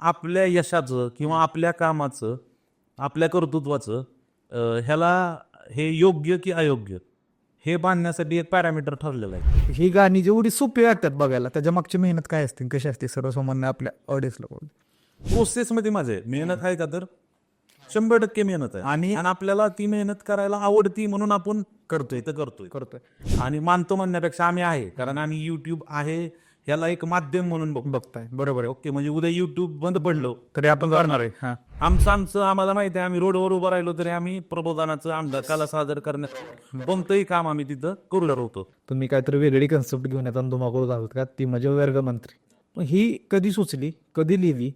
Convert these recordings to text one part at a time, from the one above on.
आपल्या यशाचं किंवा आपल्या कामाचं, आपल्या कर्तृत्वाचं ह्याला हे योग्य की अयोग्य हे बांधण्यासाठी एक पॅरामीटर ठरलेलं आहे. ही गाणी जेवढी सोपी वाटतात बघायला त्याच्या मागची मेहनत काय असते, कशी असते, सर्वसामान्य आपल्या ऑडियन्सला. प्रोसेसमध्ये माझे मेहनत आहे का तर 100% मेहनत आहे. आणि आपल्याला ती मेहनत करायला आवडती म्हणून आपण करतोय. आणि मानतो म्हणण्यापेक्षा आम्ही आहे, कारण आम्ही युट्यूब आहे ह्याला एक माध्यम म्हणून बघताय. बरोबर आहे. ओके, म्हणजे उद्या युट्यूब बंद पडलं तरी आपण करणार आहे. हा, आमचं आम्हाला माहिती आहे, आम्ही रोडवर उभं राहिलो तरी आम्ही प्रबोधनाचं आमदार कला सादर करण्यात कोणतंही काम आम्ही तिथं करू होतो. तुम्ही काहीतरी वेगळी कन्सेप्ट घेऊन येतात धुमाकूळ आहोत का, ती म्हणजे वर्गमंत्री. पण ही कधी सुचली, कधी लिहिली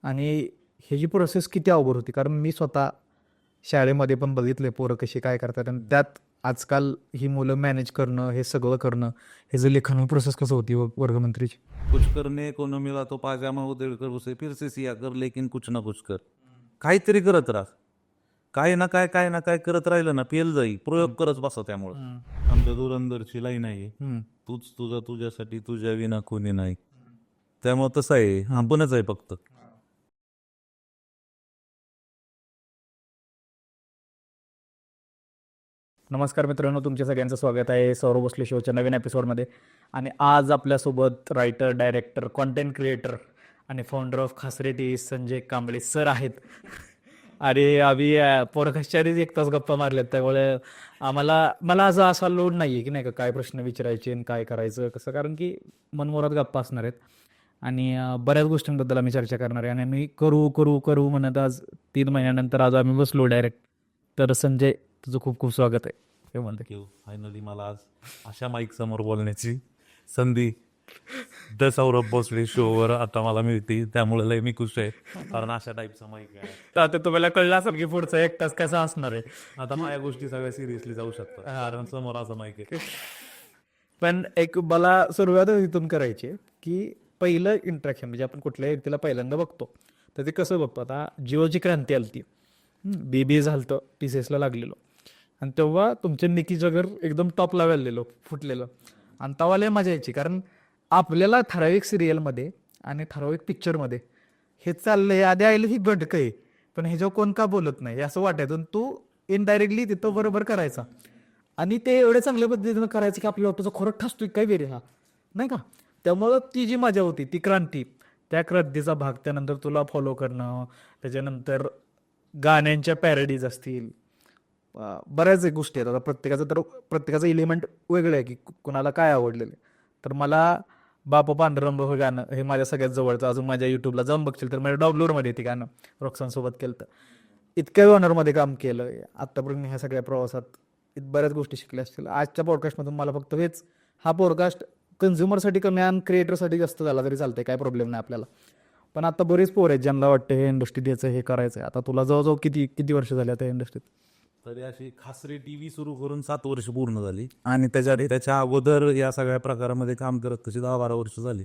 आणि ह्याची प्रोसेस किती अवघड होती? कारण मी स्वतः शाळेमध्ये पण बघितले पोरं कशी काय करतात, आणि त्यात आजकाल ही मुलं मॅनेज करणं, हे सगळं करणं, हे जे लेखन प्रोसेस कसं होती वर्गमंत्रीची? कुछ करने को न मिला तो पाजामा उधेड़ कर उसे फिर से सिया कर, लेकिन कुछ ना कुछ कर. काहीतरी करत राहा, काय ना काय करत राहिलं ना पेल जाई, प्रयोग करत बसा. त्यामुळं आमच्या धुरंधरची लाईन आहे, तूच तुझा तुझ्यासाठी तुझ्या विना कोणी नाही. त्यामुळे तसं आहे, आपणच आहे फक्त. नमस्कार मित्रांनो, तुमच्या सगळ्यांचं स्वागत आहे सौरभ भोसले शोच्या नवीन एपिसोडमध्ये. आणि आज आपल्यासोबत रायटर, डायरेक्टर, कॉन्टेंट क्रिएटर आणि founder of Khaasre T Sanjay Kamble sir आहेत. आणि आम्ही पोरकश्चारीच एक तास गप्पा मारल्यात, त्यामुळे मला असा लोड नाही आहे की नाही का काय प्रश्न विचारायचे आणि काय करायचं कसं, कारण की मनमुराद गप्पा असणार आहेत आणि बऱ्याच गोष्टींबद्दल आम्ही चर्चा करणार आहे. आणि आम्ही करू म्हणत आज 3 महिन्यानंतर आज आम्ही बसलो डायरेक्ट. तर संजय, तुझं खूप खूप स्वागत आहे. हे म्हणते फायनली मला आज अशा माईक समोर बोलण्याची संधी द सौरभ भोसले शोवर आता मला मिळते, त्यामुळे लय मी खुश आहे, कारण अशा टाईपचा माईक आहे. आता तुम्हाला कळलं असेल की पुढचा 1 तास कसा असणार आहे. आता माझ्या गोष्टी सगळ्या सिरियसली जाऊ शकतात, कारण समोर असा माईक आहे. पण एक मला सुरुवात इथून करायची आहे की पहिलं इंट्रॅक्शन म्हणजे आपण कुठल्याही व्यक्तीला पहिल्यांदा बघतो तर ते कसं बघतो. आता जिओची क्रांती आली ती, बीबी झालं, TCS ला लागलेलो, आणि तेव्हा तुमच्या निकी जगर एकदम टॉपला वेळलेलो, फुटलेलं. आणि तेव्हा लय मजा यायची, कारण आपल्याला ठराविक सिरियलमध्ये आणि ठराविक पिक्चरमध्ये हे चाललंय, आधी आईला ही भटक आहे, पण हे जेव्हा कोण का बोलत नाही असं वाटायचं, तू इनडायरेक्टली तिथं बरोबर करायचा. आणि ते एवढे चांगल्या पद्धतीनं करायचं की आपल्या ऑटोचा खरंच ठसतोय काय वेरे हा, नाही का. त्यामुळं ती जी मजा होती ती क्रांती, त्या क्रांतीचा भाग. त्यानंतर तुला फॉलो करणं, त्याच्यानंतर गाण्यांच्या पॅरडीज असतील, बऱ्याच गोष्टी आहेत. आता प्रत्येकाचं एलिमेंट वेगळं आहे की कुणाला काय आवडलेलं. तर मला बापा पांडुरंग हे गाणं हे माझ्या सगळ्यात जवळचं, अजून माझ्या युट्यूबला जाऊन बघशील तर माझ्या डॉबलूरमध्ये ती गाणं रॉक्सनसोबत केलं. तर इतक्या ऑनरमध्ये काम केलं आत्तापर्यंत ह्या सगळ्या प्रवासात, बऱ्याच गोष्टी शिकल्या असतील. आजच्या पॉडकास्टमधून मला फक्त हेच, हा पॉडकास्ट कन्झ्युमरसाठी कमी आणि क्रिएटरसाठी जास्त झाला तरी चालतंय, काय प्रॉब्लेम नाही आपल्याला. पण आता बरेच पोर आहेत ज्यांना वाटतं हे इंडस्ट्री द्यायचं, हे करायचं. आता तुला जवळजवळ किती वर्ष झाली आता इंडस्ट्रीत? तरी अशी खासरी TV सुरू करून 7 वर्ष पूर्ण झाली, आणि त्याच्या अगोदर या सगळ्या प्रकारामध्ये काम करत तशी 10-12 वर्ष झाली.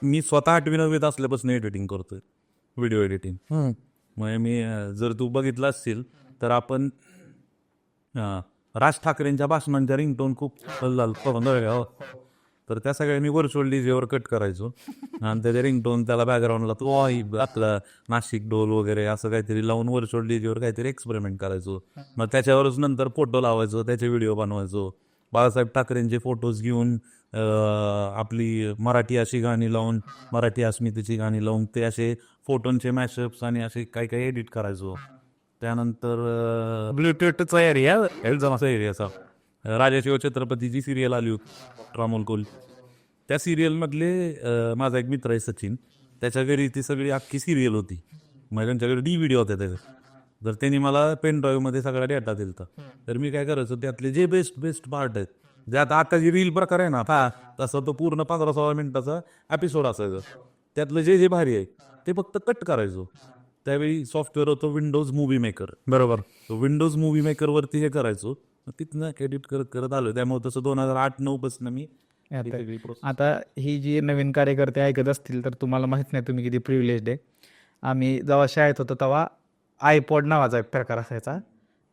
मी स्वतः 8वी-9वीत असल्यापासून एडिटिंग करतोय, व्हिडिओ एडिटिंग. म्हणजे मी जर तू बघितलं असशील तर आपण राज ठाकरेंच्या भाषणांच्या रिंगटोन खूप तर त्या सगळ्या मी व्हर्च्युअल डीजेवर कट करायचो, आणि त्याच्या रिंगटोन त्याला बॅकग्राऊंडला तो आपला नाशिक ढोल वगैरे असं काहीतरी लावून व्हर्च्युअल डीजेवर काहीतरी एक्सपेरिमेंट करायचो. मग त्याच्यावरच नंतर फोटो लावायचो, त्याचे व्हिडिओ बनवायचो. बाळासाहेब ठाकरेंचे फोटोज घेऊन आपली मराठी अशी गाणी लावून, मराठी अस्मितेची गाणी लावून ते असे फोटोंचे मॅशअप्स आणि असे काही एडिट करायचो. त्यानंतर ब्लूटूथचा एरियाचा राजा शिव छत्रपतीची सिरियल आली होती, रामोल कोल, त्या सिरियलमधले माझा एक मित्र आहे सचिन, त्याच्या घरी ती सगळी अख्खी सिरियल होती. मग त्यांच्याकडे DVD होत्या त्याच्या, तर त्यांनी मला पेन ड्राईव्हमध्ये सगळा डेटा दिला. तर मी काय करायचो, त्यातले जे बेस्ट पार्ट आहेत, जे आता जी रील प्रकार आहे ना तसं तो पूर्ण 15-16 मिनिटाचा एपिसोड असायचा, त्यातलं जे भारी आहे ते फक्त कट करायचो. त्यावेळी सॉफ्टवेअर होतं विंडोज मूव्ही मेकर, बरोबर. तो विंडोज मूव्ही मेकरवरती हे करायचो, तिथनं एडिट करत आलो. त्यामुळे तसं 2008-09 पासून मी आता ही जी नवीन कार्यकर्ते ऐकत असतील तर तुम्हाला माहित नाही तुम्ही किती प्रिव्हिलेज्ड आहे. आम्ही जेव्हा शाळेत होतो तेव्हा आयपॉड नावाचा एक प्रकार असायचा,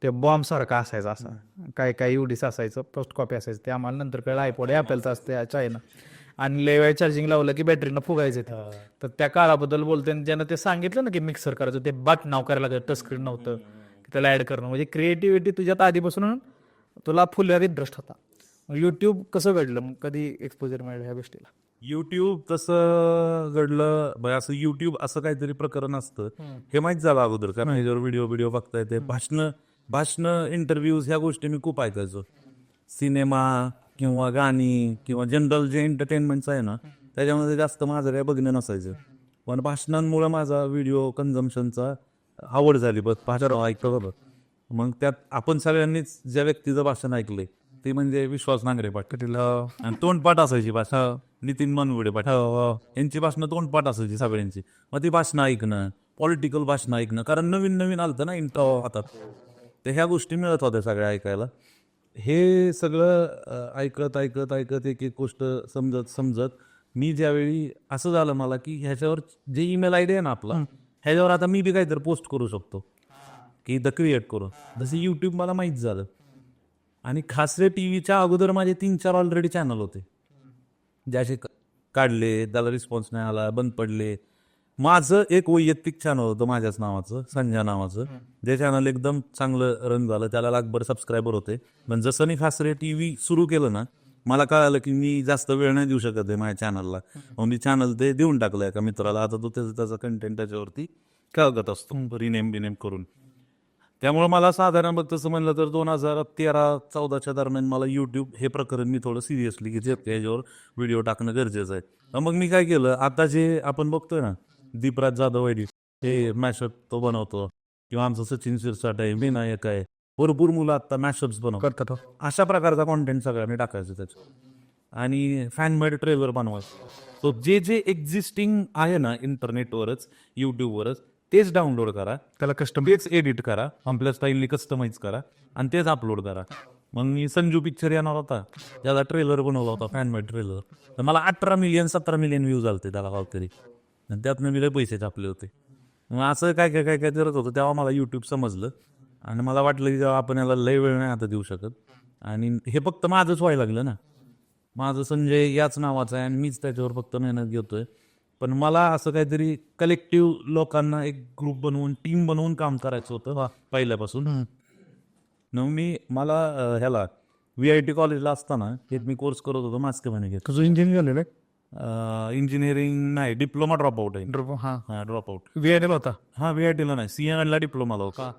ते बॉम्ब सारखा असायचा, असा काय UDC असायचं, पोस्ट कॉपी असायचं. ते आम्हाला नंतर कळलं आयपॉड ॲपलचं असते चायना. आणि लय वेळ चार्जिंग लावलं की बॅटरीनं फुगायचं ते. तर त्या काळाबद्दल बोलते आणि ज्यानं ते सांगितलं ना की मिक्सर करायचं ते बट नाव करायला लागलं, टच स्क्रीन नव्हतं की त्याला ऍड करणं, म्हणजे क्रिएटिव्हिटी तुझ्यात आधीपासून तुला फुल इंटरेस्ट होता. युट्यूब कसं घडलं मग, कधी एक्सपोजर मिळालं ह्या गोष्टीला? युट्यूब तसं घडलं म्हणजे असं युट्यूब असं काहीतरी प्रकरण असतं हे माहीत झालं अगोदर, कारण ह्याच्यावर व्हिडिओ बघता येते, भाषणं इंटरव्ह्यूज ह्या गोष्टी मी खूप ऐकायचो. सिनेमा किंवा गाणी किंवा जनरल जे एंटरटेनमेंटचं आहे ना त्याच्यामध्ये जास्त माझं काय बघणं नसायचं. पण भाषणांमुळे माझा व्हिडिओ कन्झम्पशनचा आवड झाली. बस भाषण ऐकतो बघ. मग त्यात आपण सगळ्यांनीच ज्या व्यक्तीचं भाषण ऐकलंय ते म्हणजे विश्वास नांगरे पाटील. आणि तोंडपाठ असायची भाषा, नितीन मनवडे पाटील यांची भाषणं तोंडपाठ असायची सगळ्यांची. मग ती भाषणं ऐकणं, पॉलिटिकल भाषणं ऐकणं, कारण नवीन नवीन आलतं ना हातात, तर ह्या गोष्टी मिळत होत्या सगळ्या ऐकायला. हे सगळं ऐकत ऐकत ऐकत एक एक गोष्ट समजत मी ज्यावेळी असं झालं मला की ह्याच्यावर जे ईमेल आय डी आहे ना आपला, ह्याच्यावर आता मी बी काहीतरी पोस्ट करू शकतो की द क्रिएट करू. जसं यूट्यूब मला माहीत झालं. आणि खासरे टी व्हीच्या अगोदर माझे 3-4 ऑलरेडी चॅनल होते, ज्याचे काढले, त्याला रिस्पॉन्स नाही आला, बंद पडले. माझं एक वैयक्तिक चॅनल होतं माझ्याच नावाचं, संजय नावाचं, जे चॅनल एकदम चांगलं रन झालं, त्याला लाखभर सबस्क्रायबर होते. पण जसं मी खासरे टी व्ही सुरू केलं ना, मला कळालं की मी जास्त वेळ नाही देऊ शकत आहे माझ्या चॅनलला. मग मी चॅनल ते देऊन टाकलं एका मित्राला. आता तो त्याचा कंटेंट त्याच्यावरती कळत असतो रिनेम करून. त्यामुळे मला साधारण बघ तसं म्हणलं तर 2013-14 दरम्यान मला यूट्यूब हे प्रकरण मी थोडं सिरियसली घेतलं, याच्यावर व्हिडिओ टाकणं गरजेचं आहे. मग मी काय केलं, आता जे आपण बघतोय ना दीपराज जाधव आयडी, हे मॅशअप तो बनवतो, किंवा आमचं सचिन शिरसाट आहे, विनायक आहे, भरपूर मुलं आता मॅशअप्स बनवतात. अशा प्रकारचा कॉन्टेंट सगळं मी टाकायचं त्याच्यात. आणि फॅनमेड ट्रेलर बनवायचं. तो जे एक्झिस्टिंग आहे ना इंटरनेटवरच, यूट्यूबवरच, तेच डाउनलोड करा, त्याला तेच एडिट करा, आपल्या स्टाईलनी कस्टमाइज करा आणि तेच अपलोड करा. मग मी संजू पिक्चर येणार होता, त्याला ट्रेलर बनवला होता, फॅनमेड ट्रेलर. तर मला 18 मिलियन 17 मिलियन व्ह्यूज आलते त्याला काहीतरी, आणि त्यातनं मी लय पैसे छापले होते. मग असं काय करत होतं, तेव्हा मला यूट्यूब समजलं. आणि मला वाटलं की जेव्हा आपण याला लय वेळ नाही आता देऊ शकत, आणि हे फक्त माझंच व्हायला लागलं ना, माझं संजय याच नावाचं आहे आणि मीच त्याच्यावर फक्त मेहनत घेतोय. पण मला असं काहीतरी कलेक्टिव्ह लोकांना एक ग्रुप बनवून, टीम बनवून काम करायचं होतं पहिल्यापासून. मग मला ह्याला VIT कॉलेजला असताना एक मी कोर्स करत होतो मास कम्युनिकेशन. तुझं इंजिनियर झालेलं आहे? इंजिनिअरिंग नाही, डिप्लोमा ड्रॉपआउट आहे. ड्रॉपआउट VIT ला होता? VITला नाही, CNLला डिप्लोमाला होता.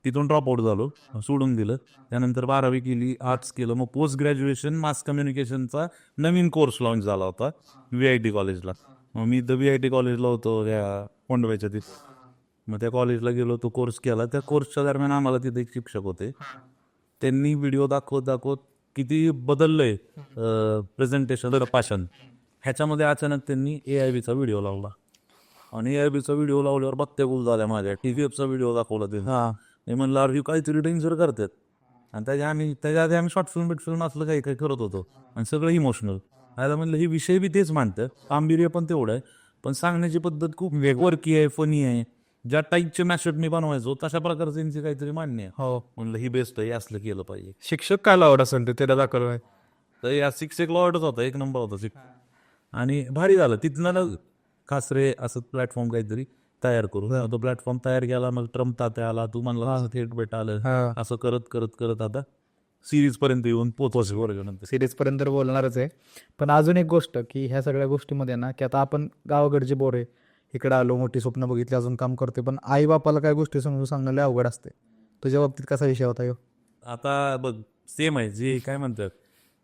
तिथून ड्रॉपआउट झालो, सोडून दिलं. त्यानंतर 12वी केली, आर्ट्स केलं. मग पोस्ट ग्रॅज्युएशन मास कम्युनिकेशनचा नवीन कोर्स लॉन्च झाला होता VIT कॉलेजला. मग मी तर VIT कॉलेजला होतो त्या कोंडव्याच्या तिथे. मग त्या कॉलेजला गेलो, तो कोर्स केला. त्या कोर्सच्या दरम्यान आम्हाला तिथे एक शिक्षक होते, त्यांनी व्हिडिओ दाखवत किती बदललंय प्रेझेंटेशन भाषण, ह्याच्यामध्ये अचानक त्यांनी AIBचा व्हिडिओ लावला. आणि AIBचा व्हिडिओ लावल्यावर बत्त्या गुल झाल्या माझ्या. TVFचा व्हिडिओ दाखवला त्यांनी. मी म्हणलं अरे काहीतरी डेंजर करतात. आणि त्याच्या आधी आम्ही शॉर्ट फिल्म असलं काही करत होतो, आणि सगळं इमोशनल. आयला म्हणलं हे विषय बी तेच मांडतं, गांभीर्य पण तेवढं आहे, पण सांगण्याची पद्धत खूप वेगवरकी आहे, फनी आहे. ज्या टाईपचे मॅशअप मी बनवायचो तशा प्रकारचं त्यांची काहीतरी मान्य आहे. हो, म्हणलं ही बेस्ट आहे, असलं केलं पाहिजे. शिक्षक काय आवड असेल ते त्याला दाखवलं. तर या शिक्षक लॉर्डच होता, एक नंबर होता शिक्षक. आणि भारी झालं. तिथनं खासरे असं प्लॅटफॉर्म काहीतरी तयार करू. तो प्लॅटफॉर्म तयार केला, मग ट्रम्प तात्या आला, तू म्हणला थेट भेटा आलं. असं करत करत करत आता सिरीज पर्यंत येऊन पोहोचवायचं वर्गानंतर. सिरीज पर्यंत बोलणारच आहे. पण अजून एक गोष्ट की ह्या सगळ्या गोष्टीमध्ये ना, की आता आपण गावाकडचे बोरे इकडे आलो, मोठी स्वप्न बघितली, अजून काम करते, पण आई बापाला काय गोष्टी समजून सांगणं अवघड असते. तुझ्या बाबतीत कसा विषय होता ह्यो? आता बघ सेम आहे, जे काय म्हणतात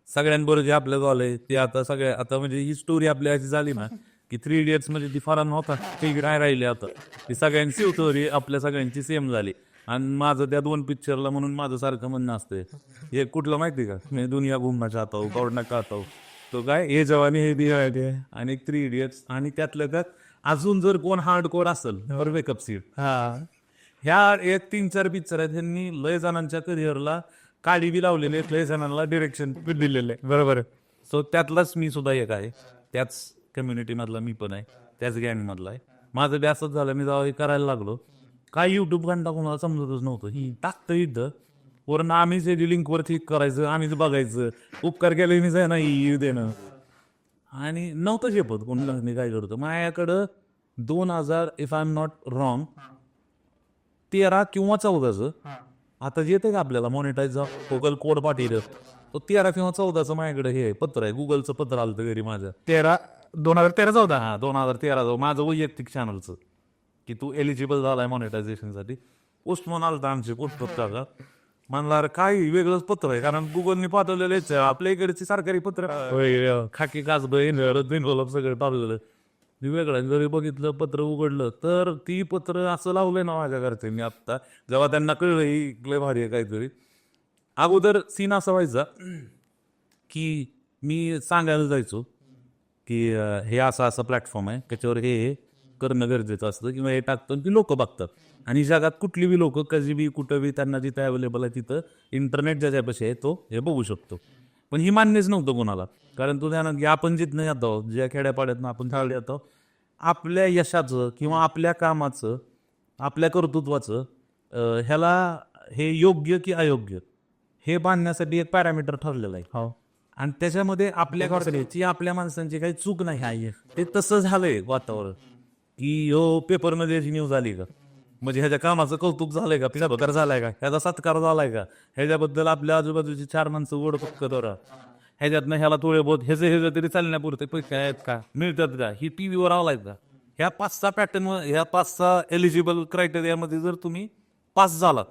सगळ्यांबरोबर जे आपलं झालंय ते आता म्हणजे ही स्टोरी आपल्या अशी झाली ना की 3 इडियट्स म्हणजे ती फरान होता ते काय राहिले, आता ती सगळ्यांची स्टोरी आपल्या सगळ्यांची सेम झाली. आणि माझं त्या 2 पिक्चरला म्हणून माझं सारखं म्हणणं असते, हे कुठलं माहिती का, मी दुनिया घुमना चाहता हूं, कौडना चाहता हूं, तो काय हे जवानी हे दिवाळी आहे, आणि 3 इडियट्स. आणि त्यातल्या त्यात अजून जर कोण हार्डकोर असेल तर वेकअप सीट. ह्या एक 3-4 पिक्चर आहेत, त्यांनी लय जणांच्या करिअरला काळी बी लावलेली आहे, लय जणांना डिरेक्शन दिलेलं आहे. बरोबर. सो त्यातलाच मी सुद्धा एक आहे, त्याच कम्युनिटीमधला मी पण आहे, त्याच गँगमधला आहे. माझं बी असंच झालं, मी जेव्हा हे करायला लागलो, काय युट्यूब घंटा कोणाला समजतच नव्हतं. ही टाकतं इथं वरून आम्हीच लिंकवर क्लिक करायचं, आम्हीच बघायचं, उपकार केले मी नाही देणं. आणि नव्हतं झेपत कोणाला मी काय करतो. माझ्याकडं 2000 if I am not wrong 13 किंवा 14चं आता जे येते का आपल्याला मॉनिटाईज गुगल कोड पाठवलं तो 13 किंवा 14चं माझ्याकडे हे पत्र आहे, गुगलचं पत्र आलं घरी माझं 2013-14 हा 2013 माझं वैयक्तिक चॅनलचं की तू एलिजिबल झालाय मॉनिटायझेशनसाठी. पोस्ट म्हणून आलं आमचे पोस्ट पत्रात म्हणला अरे काय वेगळंच पत्र आहे कारण गुगलने पाठवलेलेच आहे आपल्या इकडचे सरकारी पत्र खाकी कासब सगळं पाठवलेलं मी वेगळं जरी बघितलं पत्र उघडलं तर ती पत्र असं लावलंय ना माझ्या घरच्यांनी आत्ता जेव्हा त्यांना कळलं ही लय भारी आहे काहीतरी. अगोदर सीन असा व्हायचा की मी सांगायला जायचो की हे असं प्लॅटफॉर्म आहे त्याच्यावर हे करणं गरजेचं असतं किंवा हे टाकतं की लोक बघतात आणि जगात कुठली बी लोक कधी बी कुठं बी त्यांना जिथं अवेलेबल आहे तिथं इंटरनेट ज्याच्यापाशी आहे तो हे बघू शकतो. पण ही मान्यच नव्हतं कोणाला कारण तू ध्यानात की आपण जिथनं येतो ज्या खेड्यापाड्यातनं आपण चालले येतो आपल्या यशाचं किंवा आपल्या कामाचं आपल्या कर्तृत्वाचं ह्याला हे योग्य की अयोग्य हे बांधण्यासाठी एक पॅरामीटर ठरलेलं आहे. हो आणि त्याच्यामध्ये आपल्या घरची आपल्या माणसांची काही चूक नाही आहे ते तसं झालंय वातावरण की हो पेपरमध्ये याची न्यूज आली का म्हणजे ह्याच्या कामाचं कौतुक झालंय का पिझ्झा झालाय का ह्याचा सत्कार झालाय का ह्याच्याबद्दल आपल्या आजूबाजूची 4 माणसं गोड पक्क दोरा ह्याच्यातनं ह्याला थोडे बहुत ह्याचं तरी चालण्यापुरते पैसे आहेत का मिळतात का ही टीव्हीवर आलाय का ह्या 5-6 पॅटर्न ह्या 5-6 एलिजिबल क्रायटेरियामध्ये जर तुम्ही पास झालात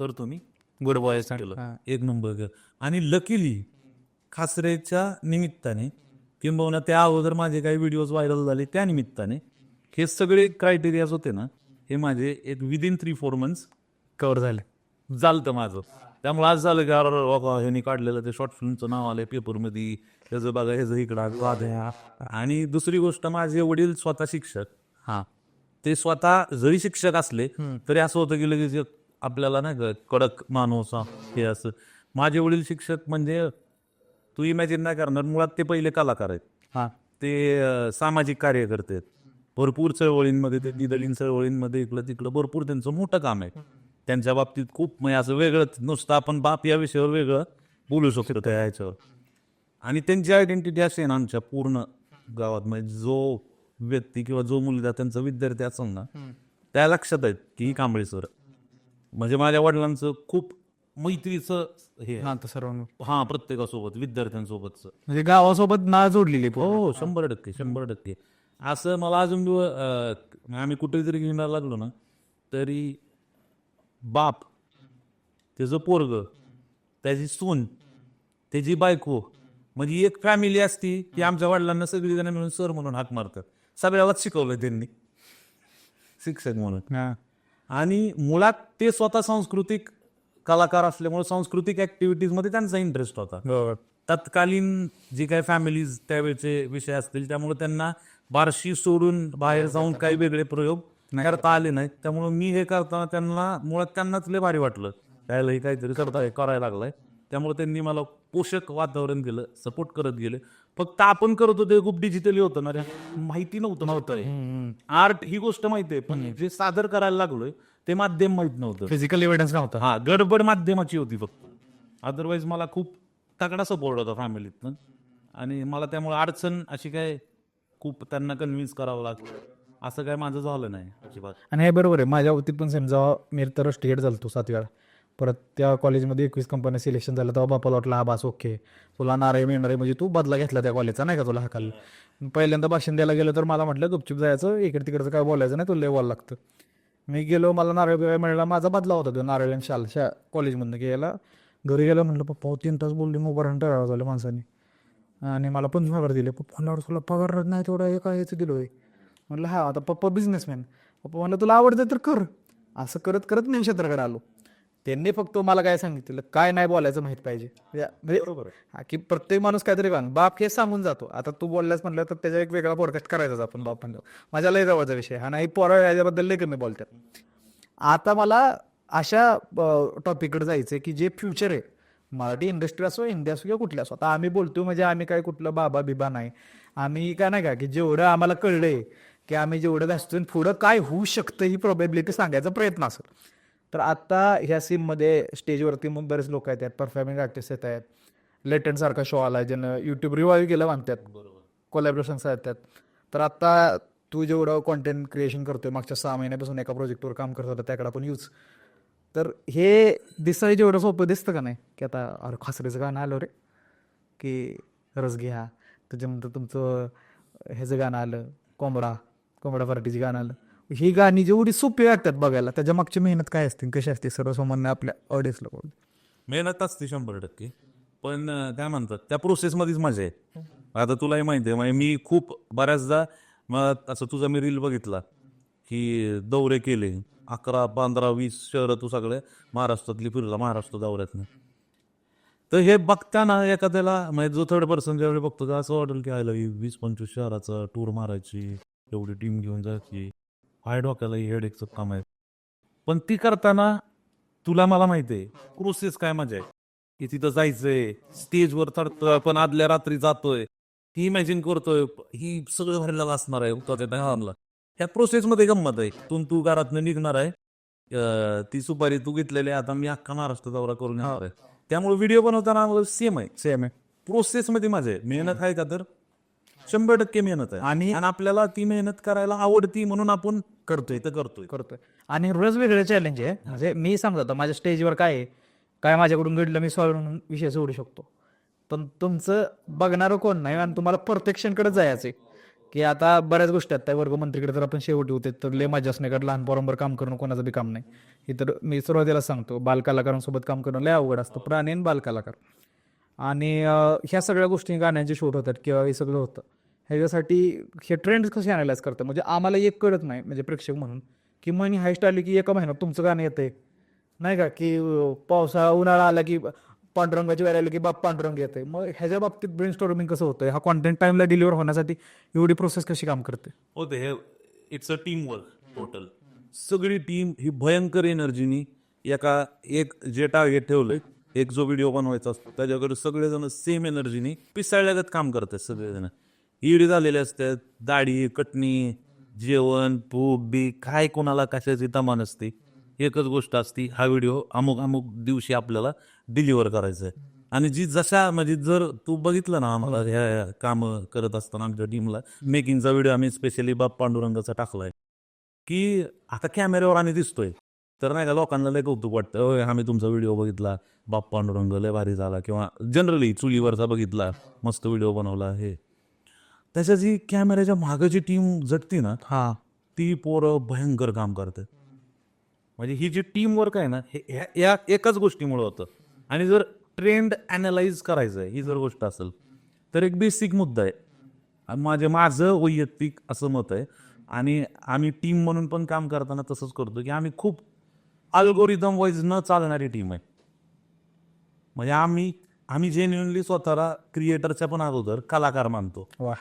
तर तुम्ही गुड बॉय केलं एक नंबर. आणि लकीली खासरेच्या निमित्ताने किंबहुना त्या अगोदर माझे काही व्हिडिओज व्हायरल झाले त्या निमित्ताने हे सगळे क्रायटेरियाज होते ना हे माझे एक विदिन 3-4 मंथ्स कव्हर झाले झालं माझं. त्यामुळे आज झालं की अरे बाबा ह्यांनी काढलेलं ते शॉर्ट फिल्मचं नाव आलंय पेपरमध्ये ह्याचं बघा ह्याचं इकडं वाद ह्या. आणि दुसरी गोष्ट माझे वडील स्वतः शिक्षक हां ते स्वतः जरी शिक्षक असले तरी असं होतं की लगेच आपल्याला नाही का कडक माणूस हे असं. माझे वडील शिक्षक म्हणजे तू इमॅजिन नाही करणार मुळात ते पहिले कलाकार आहेत. हां ते सामाजिक कार्यकर्ते आहेत भरपूर चळवळींमध्ये ते निदलीन चळवळींमध्ये इकडं तिकडं भरपूर त्यांचं मोठं काम आहे. त्यांच्या बाबतीत खूप म्हणजे असं वेगळंच नुसतं आपण बाप या विषयावर वेगळं बोलू शकतो त्या ह्याच्यावर. आणि त्यांची आयडेंटिटी अशी आहे ना आमच्या पूर्ण गावात म्हणजे जो व्यक्ती किंवा जो मुलगा त्यांचा विद्यार्थी असेल ना त्या लक्षात आहेत की ही कांबळे सर म्हणजे माझ्या वडिलांचं खूप मैत्रीचं हे हां तर सर्व हा प्रत्येकासोबत विद्यार्थ्यांसोबतचं म्हणजे गावासोबत ना जोडलेली हो 100% असं मला अजून आम्ही कुठेतरी घेऊन लागलो ना तरी बाप त्याचं पोरग त्याची सून त्याची बायको म्हणजे एक फॅमिली असती की आमच्या वडिलांना सगळी जण मिळून सर म्हणून हाक मारतात. सगळ्यालाच शिकवलं त्यांनी शिक्षक म्हणून. आणि मुळात ते स्वतः सांस्कृतिक कलाकार असल्यामुळे सांस्कृतिक ऍक्टिव्हिटीजमध्ये त्यांचा इंटरेस्ट होता. तत्कालीन जी काही फॅमिलीज त्यावेळेचे विषय असतील त्यामुळे त्यांना बार्शी सोडून बाहेर जाऊन काही वेगळे प्रयोग करता आले नाहीत. त्यामुळे मी हे करताना त्यांना मुळात त्यांनाच लय भारी वाटलं त्यालाही काहीतरी करायला लागलाय. त्यामुळे त्यांनी मला पोषक वातावरण दिलं सपोर्ट करत गेले. फक्त आपण करत होते खूप डिजिटली होतं ना माहिती नव्हतं आर्ट ही गोष्ट माहिती आहे पण जे सादर करायला लागलोय ते माध्यम माहित नव्हतं फिजिकल एव्हिडन्स नव्हता. हा गडबड माध्यमाची होती फक्त. अदरवाईज मला खूप तगडा सपोर्ट होता फॅमिलीतनं आणि मला त्यामुळे अडचण अशी काय खूप त्यांना कन्व्हिन्स करावं लागलं असं काय माझं झालं नाही अजिबात. आणि हे बरोबर आहे माझ्या बाबतीत पण सेम जेव्हा मी तर स्टेट झालो 7 वेळा परत त्या कॉलेजमध्ये 21 कंपन्या सिलेक्शन झालं तेव्हा बापाला वाटलं हा बास ओके तुला नारे मिळणार आहे म्हणजे तू बदला घेतला त्या कॉलेजचा नाही का तुला हाकाल. पहिल्यांदा भाषण द्यायला गेलं तर मला म्हटलं गुपचूप जायचं इकडे तिकडचं काय बोलायचं नाही तुला लय बोलायला लागतं. मी गेलो मला नारळ बिरळ मिळाला माझा बदला होता तो नारळ आणि शाल कॉलेजमधनं गेला घरी गेलो म्हटलं पप्पा 3 तास बोलली मोबाईल टळावं झालं माणसाने आणि मला 15 दिले. पप्पा म्हणलं तुला पगार नाही तेवढा एका याचं दिलो आहे म्हटलं हा आता पप्पा बिझनेसमॅन पप्पा म्हणलं तुला आवडतं तर कर. असं करत करत मी क्षेत्राकडे आलो. त्यांनी फक्त मला काय सांगितलं काय नाही बोलायचं माहित पाहिजे म्हणजे हा की प्रत्येक माणूस काहीतरी बाप हे सांगून जातो. आता तू बोलल्यास म्हटलं तर त्याचा एक वेगळा पॉडकास्ट करायचाच आपण बाप म्हणलं माझ्या लय जवळचा विषय हा नाही पोरं याच्याबद्दल लय कमी बोलतात. आता मला अशा टॉपिककडे जायचं की जे फ्युचर आहे मराठी इंडस्ट्री असो हिंदी असो किंवा कुठल्या असो. आता आम्ही बोलतो म्हणजे आम्ही काय कुठलं बाबा बिबा नाही आम्ही काय नाही का की जेवढं आम्हाला कळलंय की आम्ही जेवढं जास्त पुढं काय होऊ शकतं ही प्रोबॅबिलिटी सांगायचा प्रयत्न असेल. तर आता ह्या सीममध्ये स्टेजवरती मग बरेच लोक आहेत परफॉर्मिंग आर्टिस्ट येत आहेत. लेटंट सारखा शो आला ज्यानं युट्यूब रिवाईव्ह केलं म्हणतात कोलॅबरेशन्स आहेत त्यात. तर आता तू जेवढं कॉन्टेंट क्रिएशन करतोय मागच्या 6 महिन्यापासून एका प्रोजेक्टवर काम करत होता त्याकडे आपण यूज, तर हे दिसायला जेवढं सोपं दिसतं का नाही, की आता अरे खासरीचं गाणं आलं रे, की रस घ्या, त्याच्यानंतर तुमचं ह्याचं गाणं आलं, कोंबडा पार्टीची गाणं आलं, ही गाणी जेवढी सोपी वाटतात बघायला, त्याच्या मागची मेहनत काय असते, कशी असते, सर्वसामान्य आपल्या ऑडियन्सला कळू. मेहनत असते 100%. पण काय म्हणतात त्या प्रोसेसमध्येच मजा आहे. आता तुलाही माहिती आहे, म्हणजे मी खूप बऱ्याचदा मग असं तुझा मी रील बघितला की दौरे केले 11, 15, 20 शहरं तू सगळे महाराष्ट्रातली फिरला, महाराष्ट्र दौऱ्यातनं. तर हे बघताना एखाद्याला म्हणजे जो थर्ड पर्सन ज्यावेळी बघतो तर असं वाटेल की आयला 20-25 शहराचा टूर मारायची, एवढी टीम घेऊन जायची, हाय डोक्याला हेडेकचं काम आहे. पण ती करताना तुला मला माहिती आहे प्रोसेस काय मजा आहे, की तिथं जायचंय, स्टेजवर चढतोय आपण, आदल्या रात्री जातोय, ही इमॅजिन करतोय ही सगळं भरलेलं असणार आहे उत्तर. ह्या प्रोसेसमध्ये गंमत आहे. तू घरातनं निघणार आहे, ती सुपारी तू घेतलेली आहे, आता मी अख्खा महाराष्ट्र दौरा करून येणार आहे. त्यामुळे व्हिडिओ बनवताना सेम आहे. प्रोसेसमध्ये मजा आहे. मेहनत आहे का तर 100% मेहनत आहे. आणि आपल्याला ती मेहनत करायला आवडती म्हणून आपण करतोय. आणि रोज वेगळं चॅलेंज आहे. म्हणजे मी सांगतो आता माझ्या स्टेजवर काय आहे, काय माझ्याकडून घडलं मी सॉल्व्ह विषय सोडू शकतो, पण तुमचं बघणारं कोण नाही आणि तुम्हाला परफेक्शनकडे जायचंय. की आता बऱ्याच गोष्टी आहेत, त्या वर्गमंत्रीकडे तर आपण शेवटी होते तर लय मजा असण्याकडे, लहान पोरांवर काम करणं कोणाचं बी काम नाही. हे तर मी सुरुवातीला सांगतो, बालकलाकारांसोबत काम करणं लय अवघड असतं, प्राणी आणि बालकलाकार. आणि ह्या सगळ्या गोष्टी गाण्यांचे शूट होतात किंवा हे सगळं होतं, ह्याच्यासाठी हे ट्रेंड कसे अनालाइज करतात. म्हणजे आम्हाला एक कळत नाही, म्हणजे प्रेक्षक म्हणून, की मनी हायस्ट आली की एका महिन्यात तुमचं गाणं येतंय नाही का, की पावसाळा उन्हाळा आला की पांडुरंगाची वेळ आली की बाप पांडुरंग येते. मग ह्याच्या बाबतीत ब्रेन स्टॉर्मिंग कसं होतं, हा कॉन्टेंट टाइमला डिलिव्हर होण्यासाठी एवढी प्रोसेस कशी काम करते. होते हे it's a team work total. सगळी टीम ही भयंकर एनर्जीनी एक जे टार्गेट ठेवलंय, एक जो व्हिडिओ बनवायचा असतो त्याच्याकडे सगळेजण सेम एनर्जीनी पिसाळल्यागत काम करतात. सगळेजण इडी झालेले असतात, दाढी कटणी, जेवण भूक बी काय कोणाला कशाची तमा नसते. एकच गोष्ट असते, हा व्हिडिओ अमुक दिवशी आपल्याला डिलिव्हर करायचा आहे. आणि जी जशा म्हणजे जर तू बघितलं ना आम्हाला ह्या कामं करत असताना आमच्या टीमला मेकिंगचा व्हिडिओ आम्ही स्पेशली बाप पांडुरंगाचा टाकलाय, की आता कॅमेऱ्यावर आम्ही दिसतोय तर नाही का लोकांना लय कौतुक वाटतं, होय आम्ही तुमचा व्हिडिओ बघितला, बाप पांडुरंग लय भारी झाला, किंवा जनरली चुलीवरचा बघितला, मस्त व्हिडिओ बनवला. हे त्याच्या जी कॅमेऱ्याच्या मागं जी टीम झटती ना, ती पोरं भयंकर काम करतात. म्हणजे ही जी टीम वर्क आहे ना, हे या एकाच गोष्टीमुळे होतं. आणि जर ट्रेंड अनालाइज करायचं आहे ही जर गोष्ट असेल तर एक बेसिक मुद्दा आहे, माझं वैयक्तिक असं मत आहे, आणि आम्ही टीम म्हणून पण काम करताना तसंच करतो, की आम्ही खूप अल्गोरिदम वाईज न चालणारी टीम आहे. म्हणजे आम्ही जेन्युअनली स्वतःला क्रिएटरच्या पण अगोदर कलाकार मानतो. वा.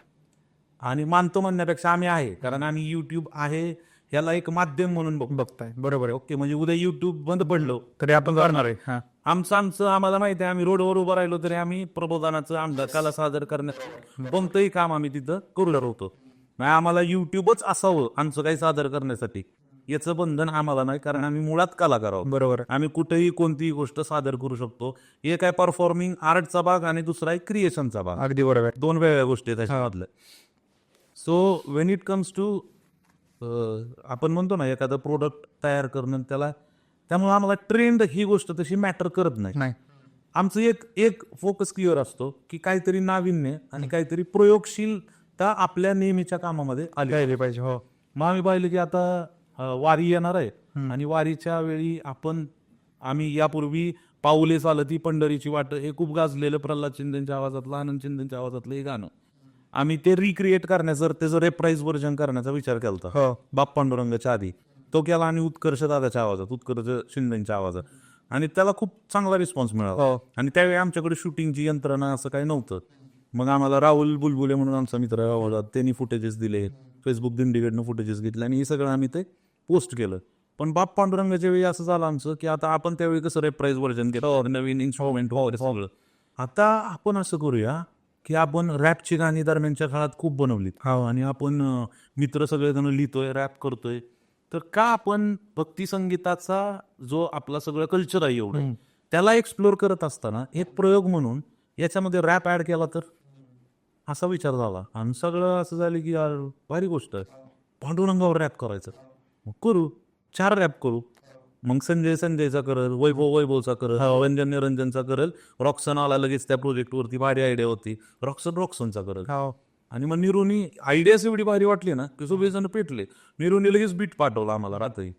आणि मानतो म्हणण्यापेक्षा आम्ही आहे, कारण आम्ही यूट्यूब आहे याला एक माध्यम म्हणून बघताय. बरोबर आहे. ओके, म्हणजे उद्या यूट्यूब बंद पडलं तरी आपण करणार आहे. आमचं आम्हाला माहिती आहे, आम्ही रोडवर उभं राहिलो तरी आम्ही प्रबोधनाचं आमदार कला सादर करण्यात कोणतंही काम आम्ही तिथं करू होतो. आम्हाला युट्यूबच असावं आमचं काही सादर करण्यासाठी याचं बंधन आम्हाला नाही, कारण आम्ही मुळात कलाकार आहोत. बरोबर. आम्ही कुठेही कोणतीही गोष्ट सादर करू शकतो. एक आहे परफॉर्मिंग आर्टचा भाग आणि दुसरा आहे क्रिएशनचा भाग. अगदी बरोबर. दोन वेगळ्या गोष्टी आहेत त्याच्यामधल्या. So when it comes to आपण म्हणतो ना एखादं प्रोडक्ट तयार करणं, त्यामुळे आम्हाला ट्रेंड ही गोष्ट तशी मॅटर करत नाही. आमचं एक फोकस क्लिअर असतो, की काहीतरी नाविन्य आणि काहीतरी प्रयोगशीलता आपल्या नेहमीच्या कामामध्ये आली पाहिजे. हो. मग आम्ही पाहिलं की आता वारी येणार आहे, आणि वारीच्या वेळी आम्ही यापूर्वी पाऊले चालती पंढरीची वाट हे खूप गाजलेलं प्रल्हाद शिंदेच्या आवाजातलं, आनंद शिंदेच्या आवाजातलं हे गाणं आम्ही ते रिक्रिएट करण्याचं, त्याचं रेप्राईज व्हर्जन करण्याचा विचार केला होता. बाप पांडुरंगाच्या आधी तो केला आणि उत्कर्ष दादाच्या आवाजात, उत्कर्ष शिंदेच्या आवाजात, आणि त्याला खूप चांगला रिस्पॉन्स मिळाला. आणि त्यावेळी आमच्याकडे शूटिंगची यंत्रणा असं काही नव्हतं. मग आम्हाला राहुल बुलबुले म्हणून आमचा मित्र आहे, त्यांनी फुटेजेस दिले, फेसबुक दिंडीकडनं फुटेजेस घेतले, आणि हे सगळं आम्ही ते पोस्ट केलं. पण बाप पांडुरंगाच्या वेळी असं झालं आमचं, की आता आपण त्यावेळी कसं रेप्राईज व्हर्जन केलं, नवीन इन्स्ट्रुमेंट वगैरे सगळं, आता आपण असं करूया की आपण रॅपची गाणी दरम्यानच्या काळात खूप बनवलीत, आणि आपण मित्र सगळेजण लिहितोय, रॅप करतोय, तर का आपण भक्ती संगीताचा जो आपला सगळं कल्चर आहे एवढं त्याला एक्सप्लोर करत असताना एक प्रयोग म्हणून याच्यामध्ये रॅप ऍड केला तर असा विचार झाला आणि सगळं असं झालं की यार भारी गोष्ट आहे, पांडुरंगावर रॅप करायचं. मग करू, 4 रॅप करू. मग संजयचा करल, वैभवचा करल, रंजन निरंजनचा करल, रॉक्सन आला लगेच त्या प्रोजेक्टवरती, भारी आयडिया होती, रॉक्सनचा करल. आणि मग निरूनी आयडियाच एवढी भारी वाटली ना की सगळे जण पेटले. निरूनी लगेच बीट पाठवलं आम्हाला रात्री.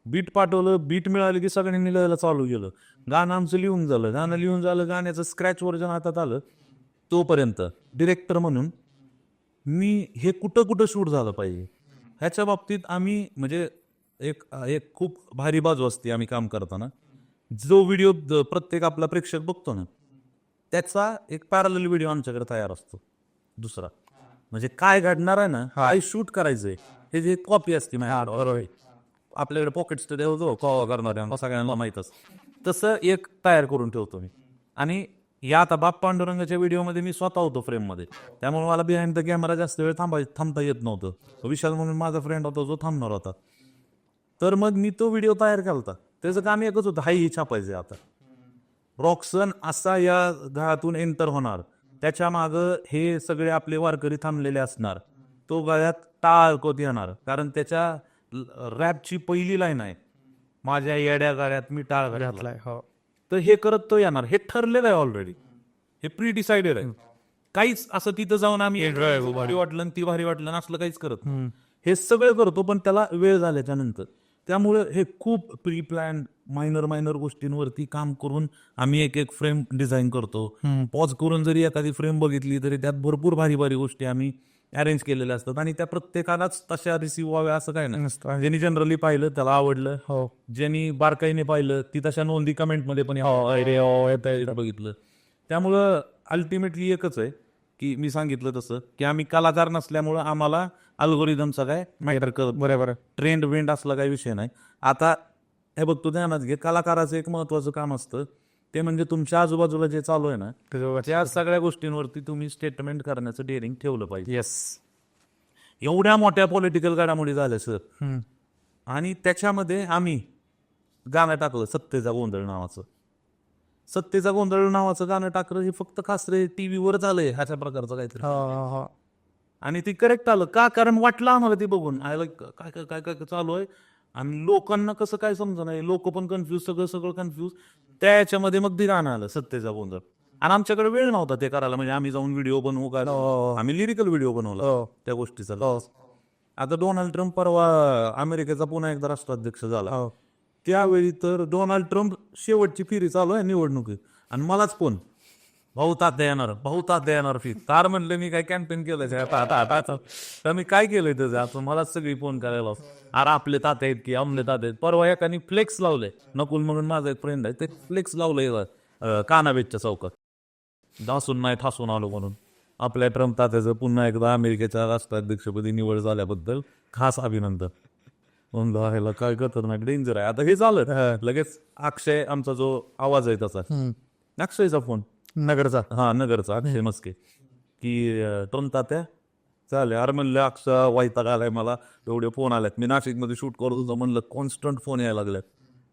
बीट पाठवलं, बीट मिळालं की सगळ्यांनी लिहायला चालू केलं. गाणं आमचं लिहून झालं, गाणं लिहून झालं, गाण्याचं स्क्रॅच व्हर्जन हातात आलं. तोपर्यंत डिरेक्टर म्हणून मी हे कुठं कुठं शूट झालं पाहिजे ह्याच्या बाबतीत आम्ही म्हणजे एक एक खूप भारी बाजू असते आम्ही काम करताना. जो व्हिडिओ प्रत्येक आपला प्रेक्षक बघतो ना त्याचा एक पॅरलल व्हिडिओ आमच्याकडे तयार असतो दुसरा. म्हणजे काय घडणार आहे ना, काय शूट करायचंय हे जे कॉपी असते आपल्याकडे पॉकेट ठेवतो कॉ करणाऱ्या सगळ्यांना माहीत असतं, तसं एक तयार करून ठेवतो मी. आणि या आता बाप पांडुरंगाच्या व्हिडिओमध्ये मी स्वतः होतो फ्रेममध्ये, त्यामुळे मला बिहाइंड द कॅमेरा जास्त वेळ थांबता येत नव्हतं. विशाल म्हणून माझा फ्रेंड होता जो थांबणार होता. तर मग मी तो व्हिडिओ तयार केला होता. त्याचं काम एकच होतं, हाही छापायचं आता. रॉक्सन असा या घरातून एंटर होणार, त्याच्या मागं हे सगळे आपले वारकरी थांबलेले असणार, तो गळ्यात टाळ कोत येणार, कारण त्याच्या रॅपची पहिली लाईन आहे, माझ्या येड्या गाड्यात मी टाळ घातलाय. तर हे करत तो येणार, हे ठरलेलं आहे ऑलरेडी, हे प्री डिसाइडेड आहे. काहीच असं तिथं जाऊन आम्ही भारी वाटलं ती भारी वाटलं असलं काहीच करत, हे सगळं करतो पण त्याला वेळ झाल्याच्या नंतर. त्यामुळे हे खूप प्री प्लॅन मायनर गोष्टींवरती काम करून आम्ही एक एक फ्रेम डिझाईन करतो. पॉज करून जरी एखादी फ्रेम बघितली तरी त्यात भरपूर भारी गोष्टी आम्ही अरेंज केलेल्या असतात आणि त्या प्रत्येकालाच तशा रिसिव्ह व्हाव्या असं काय नाही. ज्यांनी जनरली पाहिलं त्याला आवडलं, ज्यांनी बारकाईने पाहिलं ती तशा नोंदी कमेंटमध्ये पण बघितलं. त्यामुळं अल्टिमेटली एकच आहे की मी सांगितलं तसं की आम्ही कलाकार नसल्यामुळं आम्हाला अल्गोरिदमचा काय मॅटर करत, बरोबर ट्रेंड वेंड असला काही विषय नाही. आता हे बघतो ध्यानात घे, कलाकाराचं एक महत्वाचं काम असतं ते म्हणजे तुमच्या आजूबाजूला जे चालू आहे ना त्या सगळ्या गोष्टींवरती तुम्ही स्टेटमेंट करण्याचं डेअरिंग ठेवलं पाहिजे. येस, एवढ्या मोठ्या पॉलिटिकल घडामोडी झाल्या सर, आणि त्याच्यामध्ये आम्ही गाणं टाकलं सत्तेचा गोंधळ नावाचं. सत्तेचा गोंधळ नावाचं गाणं टाकलं हे फक्त खास रे टीव्हीवर झालंय ह्याच्या प्रकारचं काहीतरी, आणि ते करेक्ट आलं का, कारण वाटलं आम्हाला ते बघून आयला काय काय काय काय चालू आहे आणि लोकांना कसं काय समजा नाही, लोक पण कन्फ्यूज, सगळं कन्फ्यूज. त्याच्यामध्ये मग ते गाणं आलं सत्तेचा गोंधळ, आणि आमच्याकडे वेळ नव्हता ते करायला. म्हणजे आम्ही जाऊन व्हिडिओ बनवू काय, आम्ही लिरिकल व्हिडिओ बनवला त्या गोष्टीचा. आता डोनाल्ड ट्रम्प परवा अमेरिकेचा पुन्हा एकदा राष्ट्राध्यक्ष झाला, त्यावेळी तर डोनाल्ड ट्रम्प शेवटची फेरी चालू आहे निवडणुकीत आणि मलाच फोन, भाऊ तात्या येणार फी तार म्हणलं. मी काय कॅम्पेन केलं तर मी काय केलंय त्याचं, आता मलाच सगळी फोन करायला, अरे आपले तात्या आहेत की आमले तात्या आहेत. परवा एकाने फ्लेक्स लावलंय, नकुल म्हणून माझा एक फ्रेंड आहे, ते फ्लेक्स लावलंय कानाबेटच्या चौकात, दासून नाही ठासून आलो म्हणून. आपल्या ट्रम्प तात्याचं पुन्हा एकदा अमेरिकेच्या राष्ट्राध्यक्षपदी निवड झाल्याबद्दल खास अभिनंदन. म्हणलं काय खतरनाक डेंजर आहे. आता हे झालं लगेच अक्षय, आमचा जो आवाज आहे तसा, अक्षयचा फोन, नगरचा अक्षय मस्के, की ट्रम्प तात्या चालेल. अरे म्हणलं अक्षा वाईटा आलाय मला, एवढे फोन आल्यात, मी नाशिकमध्ये शूट करत होतो, म्हणलं कॉन्स्टंट फोन यायला लागल्यात.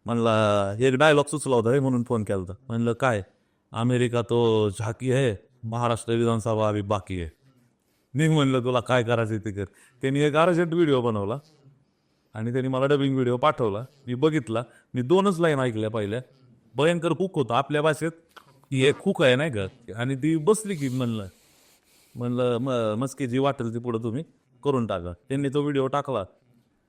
म्हणला एक डायलॉग सुचला होता म्हणून फोन केला होता. म्हणलं काय, अमेरिका तो झाकी आहे, महाराष्ट्र विधानसभा अभी बाकी आहे. मी म्हणलं तुला काय करायचं ते कर. त्यांनी एक अर्जंट व्हिडिओ बनवला आणि त्यांनी मला डबिंग व्हिडिओ पाठवला, मी बघितला. मी 2च लाईन ऐकल्या पहिल्या, भयंकर कुक होतं आपल्या भाषेत, हे खूक आहे नाही का, आणि ती बसली की म्हणलं मस्के जी वाटेल ती पुढं तुम्ही करून टाका. त्यांनी तो व्हिडिओ टाकला,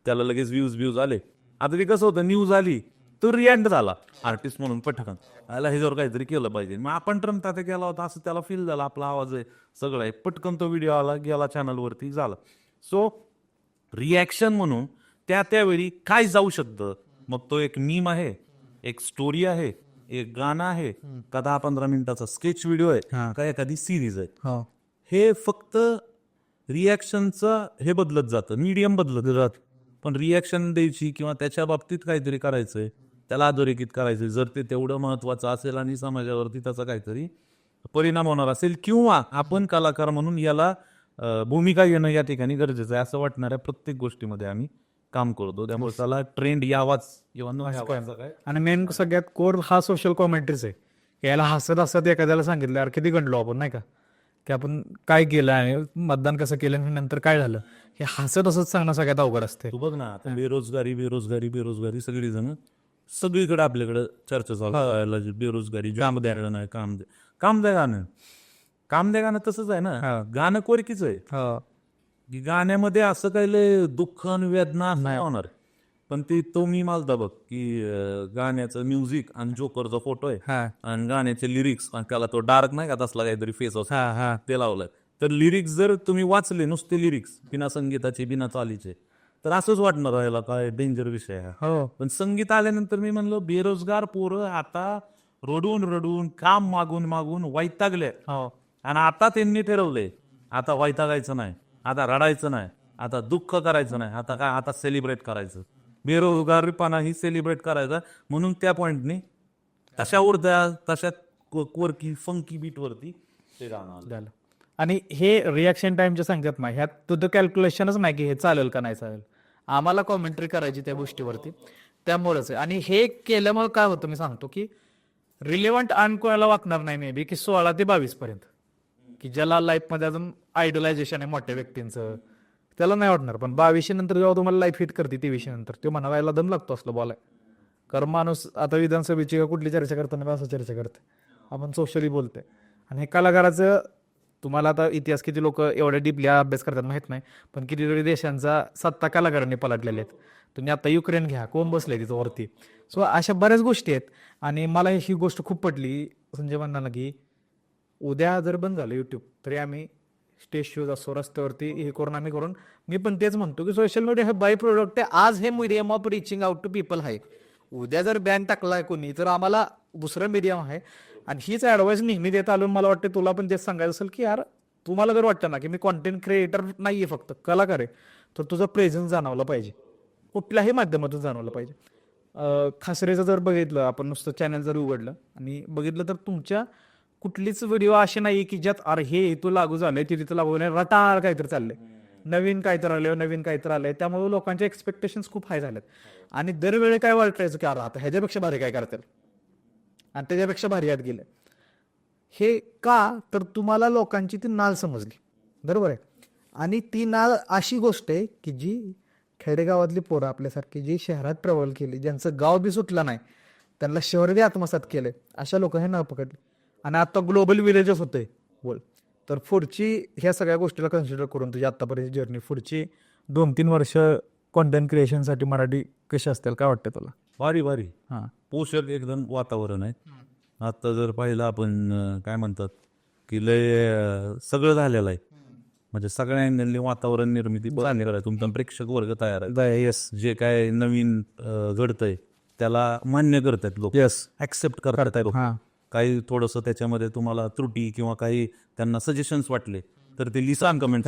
त्याला लगेच व्ह्यूज आले. आता ते कसं होतं, न्यूज आली तो रिॲक्ट झाला आर्टिस्ट म्हणून पटकन, याला ह्याच्यावर काहीतरी केलं पाहिजे. मग आपण ट्रम्प तात्या केला होता असं त्याला फील झालं, आपला आवाज आहे सगळं आहे, पटकन तो व्हिडिओ आला, गेला चॅनलवरती, झाला. सो रिॲक्शन म्हणून त्यावेळी काय जाऊ शकतं, मग तो एक मीम आहे, एक स्टोरी आहे, एक गाणं आहे का 10-15 मिनिटाचा स्केच व्हिडिओ आहे का एखादी सिरीज आहे, हे फक्त रिॲक्शनचं हे बदलत जातं, मीडियम बदलत जात. पण रिॲक्शन द्यायची किंवा त्याच्या बाबतीत काहीतरी करायचंय, त्याला अधोरेखित करायचंय, जर ते तेवढं महत्वाचं असेल आणि समाजावरती त्याचा काहीतरी परिणाम होणार असेल, किंवा आपण कलाकार म्हणून याला भूमिका घेणं या ठिकाणी गरजेचं आहे असं वाटणाऱ्या प्रत्येक गोष्टीमध्ये आम्ही काम करतो. त्यामुळे त्याला ट्रेंड यावाच किंवा न यावाचा काय. आणि मेन सगळ्यात कोर हा सोशल कॉमेंट्रीच आहे. याला हसत एखाद्याला सांगितलं यार किती गणलो आपण नाही का, की आपण काय केलं आणि मतदान कसं केलं आणि नंतर काय झालं, हे हसत हसत सांगणं सगळ्यात अवघड असते. तू बघ ना आता बेरोजगारी बेरोजगारी बेरोजगारी सगळीजण सगळीकडे आपल्याकडे चर्चा चालू आहे. बेरोजगारी काम द्यायला नाही, काम द्या, काम द्या गाणं, काम द्या गाणं तसंच आहे ना. गाणं कोरकीच आहे की गाण्यामध्ये असं काही लय दुःख आणि वेदना नाही होणार. पण ते तो मी मालता बघ की गाण्याचं म्युझिक आणि जोकरचा फोटो आहे आणि गाण्याचे लिरिक्स आणि त्याला तो डार्क नाही का तसला काहीतरी फेस असतो ते लावलंय. तर लिरिक्स जर तुम्ही वाचले नुसते लिरिक्स बिना संगीताचे बिना चालीचे तर असंच वाटणार राहिला काय डेंजर विषय आहे. पण संगीत आल्यानंतर मी म्हणलं बेरोजगार पोरं आता रडून रडून काम मागून मागून वैतागले आणि आता त्यांनी ठरवले आता वैतागायचं नाही, आता रडायचं नाही, आता दुःख करायचं नाही, आता काय आता सेलिब्रेट करायचं. बेरोजगारीपणा ही सेलिब्रेट करायचा म्हणून त्या पॉइंटने तशा उडत्या तशा कोरकी फंकी बीट वरती ते गाणं झालं. आणि हे रिॲक्शन टाइमच्या सांगतात ना, ह्यात तुझं कॅल्क्युलेशनच नाही की हे चालेल का नाही चालेल, आम्हाला कॉमेंट्री करायची त्या गोष्टीवरती, त्यामुळेच आहे. आणि हे केल्यामुळे काय होतं मी सांगतो की रिलेव्हंट आणि कोणाला वागणार नाही मे बी की 16 ते 22 पर्यंत, की ज्याला लाईफमध्ये अजून आयडलायझेशन आहे मोठ्या व्यक्तींचं त्याला नाही वाटणार. पण 22 नंतर जेव्हा तुम्हाला लाईफ हिट करते 23 नंतर तो म्हणायला दम लागतो असलं बोलाय. कारण माणूस आता विधानसभेची कुठली चर्चा करताना असं चर्चा करते, आपण सोशली बोलते. आणि हे कलाकाराचं तुम्हाला आता इतिहास किती लोक एवढ्या डीपली अभ्यास करतात माहित नाही, पण कितीतरी देशांचा सत्ता कलाकारांनी पलटलेल्या आहेत. तुम्ही आता युक्रेन घ्या, कोण बसले तिथं वरती. सो अशा बऱ्याच गोष्टी आहेत. आणि मला ही गोष्ट खूप पटली संजय म्हणताना की उद्या जर बंद झालं युट्यूब तरी आम्ही स्टेज शोज असो रस्त्यावरती हे करून आम्ही करून, मी पण तेच म्हणतो की सोशल मीडिया हे बाय प्रोडक्ट आहे. आज हे medium of reaching out to people आहे. उद्या जर बॅन टाकलाय कोणी तर आम्हाला दुसरं मीडियम आहे. आणि हीच ऍडवाइस नेहमी देत आलो. मला वाटतं तुला पण तेच सांगायचं असेल की यार तुम्हाला जर वाटतं ना की मी कॉन्टेंट क्रिएटर नाहीये फक्त कलाकार आहे, तर तुझं प्रेझेन्स जाणवलं पाहिजे, कुठल्याही माध्यमातून जाणवलं पाहिजे. खासरेचं जर बघितलं आपण, नुसतं चॅनल जर उघडलं आणि बघितलं तर तुमच्या कुठलीच व्हिडिओ अशी नाही की ज्यात अरे हे इथं लागू झालंय ते तिथं लागू झालंय, रटाळ काहीतरी चाललंय, नवीन काहीतरी आलंय नवीन काहीतरी आलंय. त्यामुळे लोकांचे एक्सपेक्टेशन्स खूप हाय झालेत. आणि दरवेळी काय वाटायचं की अरे आता ह्याच्यापेक्षा भारी काय करतील आणि त्याच्यापेक्षा भारी यात गेले. हे का तर तुम्हाला लोकांची ती नाळ समजली, बरोबर आहे. आणि ती नाळ अशी गोष्ट आहे की जी खेडेगावातली पोरं आपल्यासारखी जी शहरात प्रबळ केली, ज्यांचं गाव बी सुटलं नाही, त्यांना शहर बी आत्मसात केलंय, अशा लोक हे नाव पकडले. आणि आता ग्लोबल विलेजच होतंय बोल. तर पुढची ह्या सगळ्या गोष्टीला कन्सिडर करून तुझी आतापर्यंत जर्नी पुढची 2-3 वर्ष कॉन्टेंट क्रिएशनसाठी मराठी कशी असतील काय वाटतं तुला? भारी भारी पोषक एकदम वातावरण आहे. आता जर पाहिलं आपण काय म्हणतात की लय सगळं झालेलं आहे, म्हणजे सगळ्यांनी वातावरण निर्मिती करायला तुमचा प्रेक्षक वर्ग तयार आहे. येस, जे काय नवीन घडतंय त्याला मान्य करतात लोक, येस, ऍक्सेप्ट करतात लोक. काही थोडंसं त्याच्यामध्ये तुम्हाला त्रुटी किंवा काही त्यांना सजेशन्स वाटले तर ते लिसान कमेंट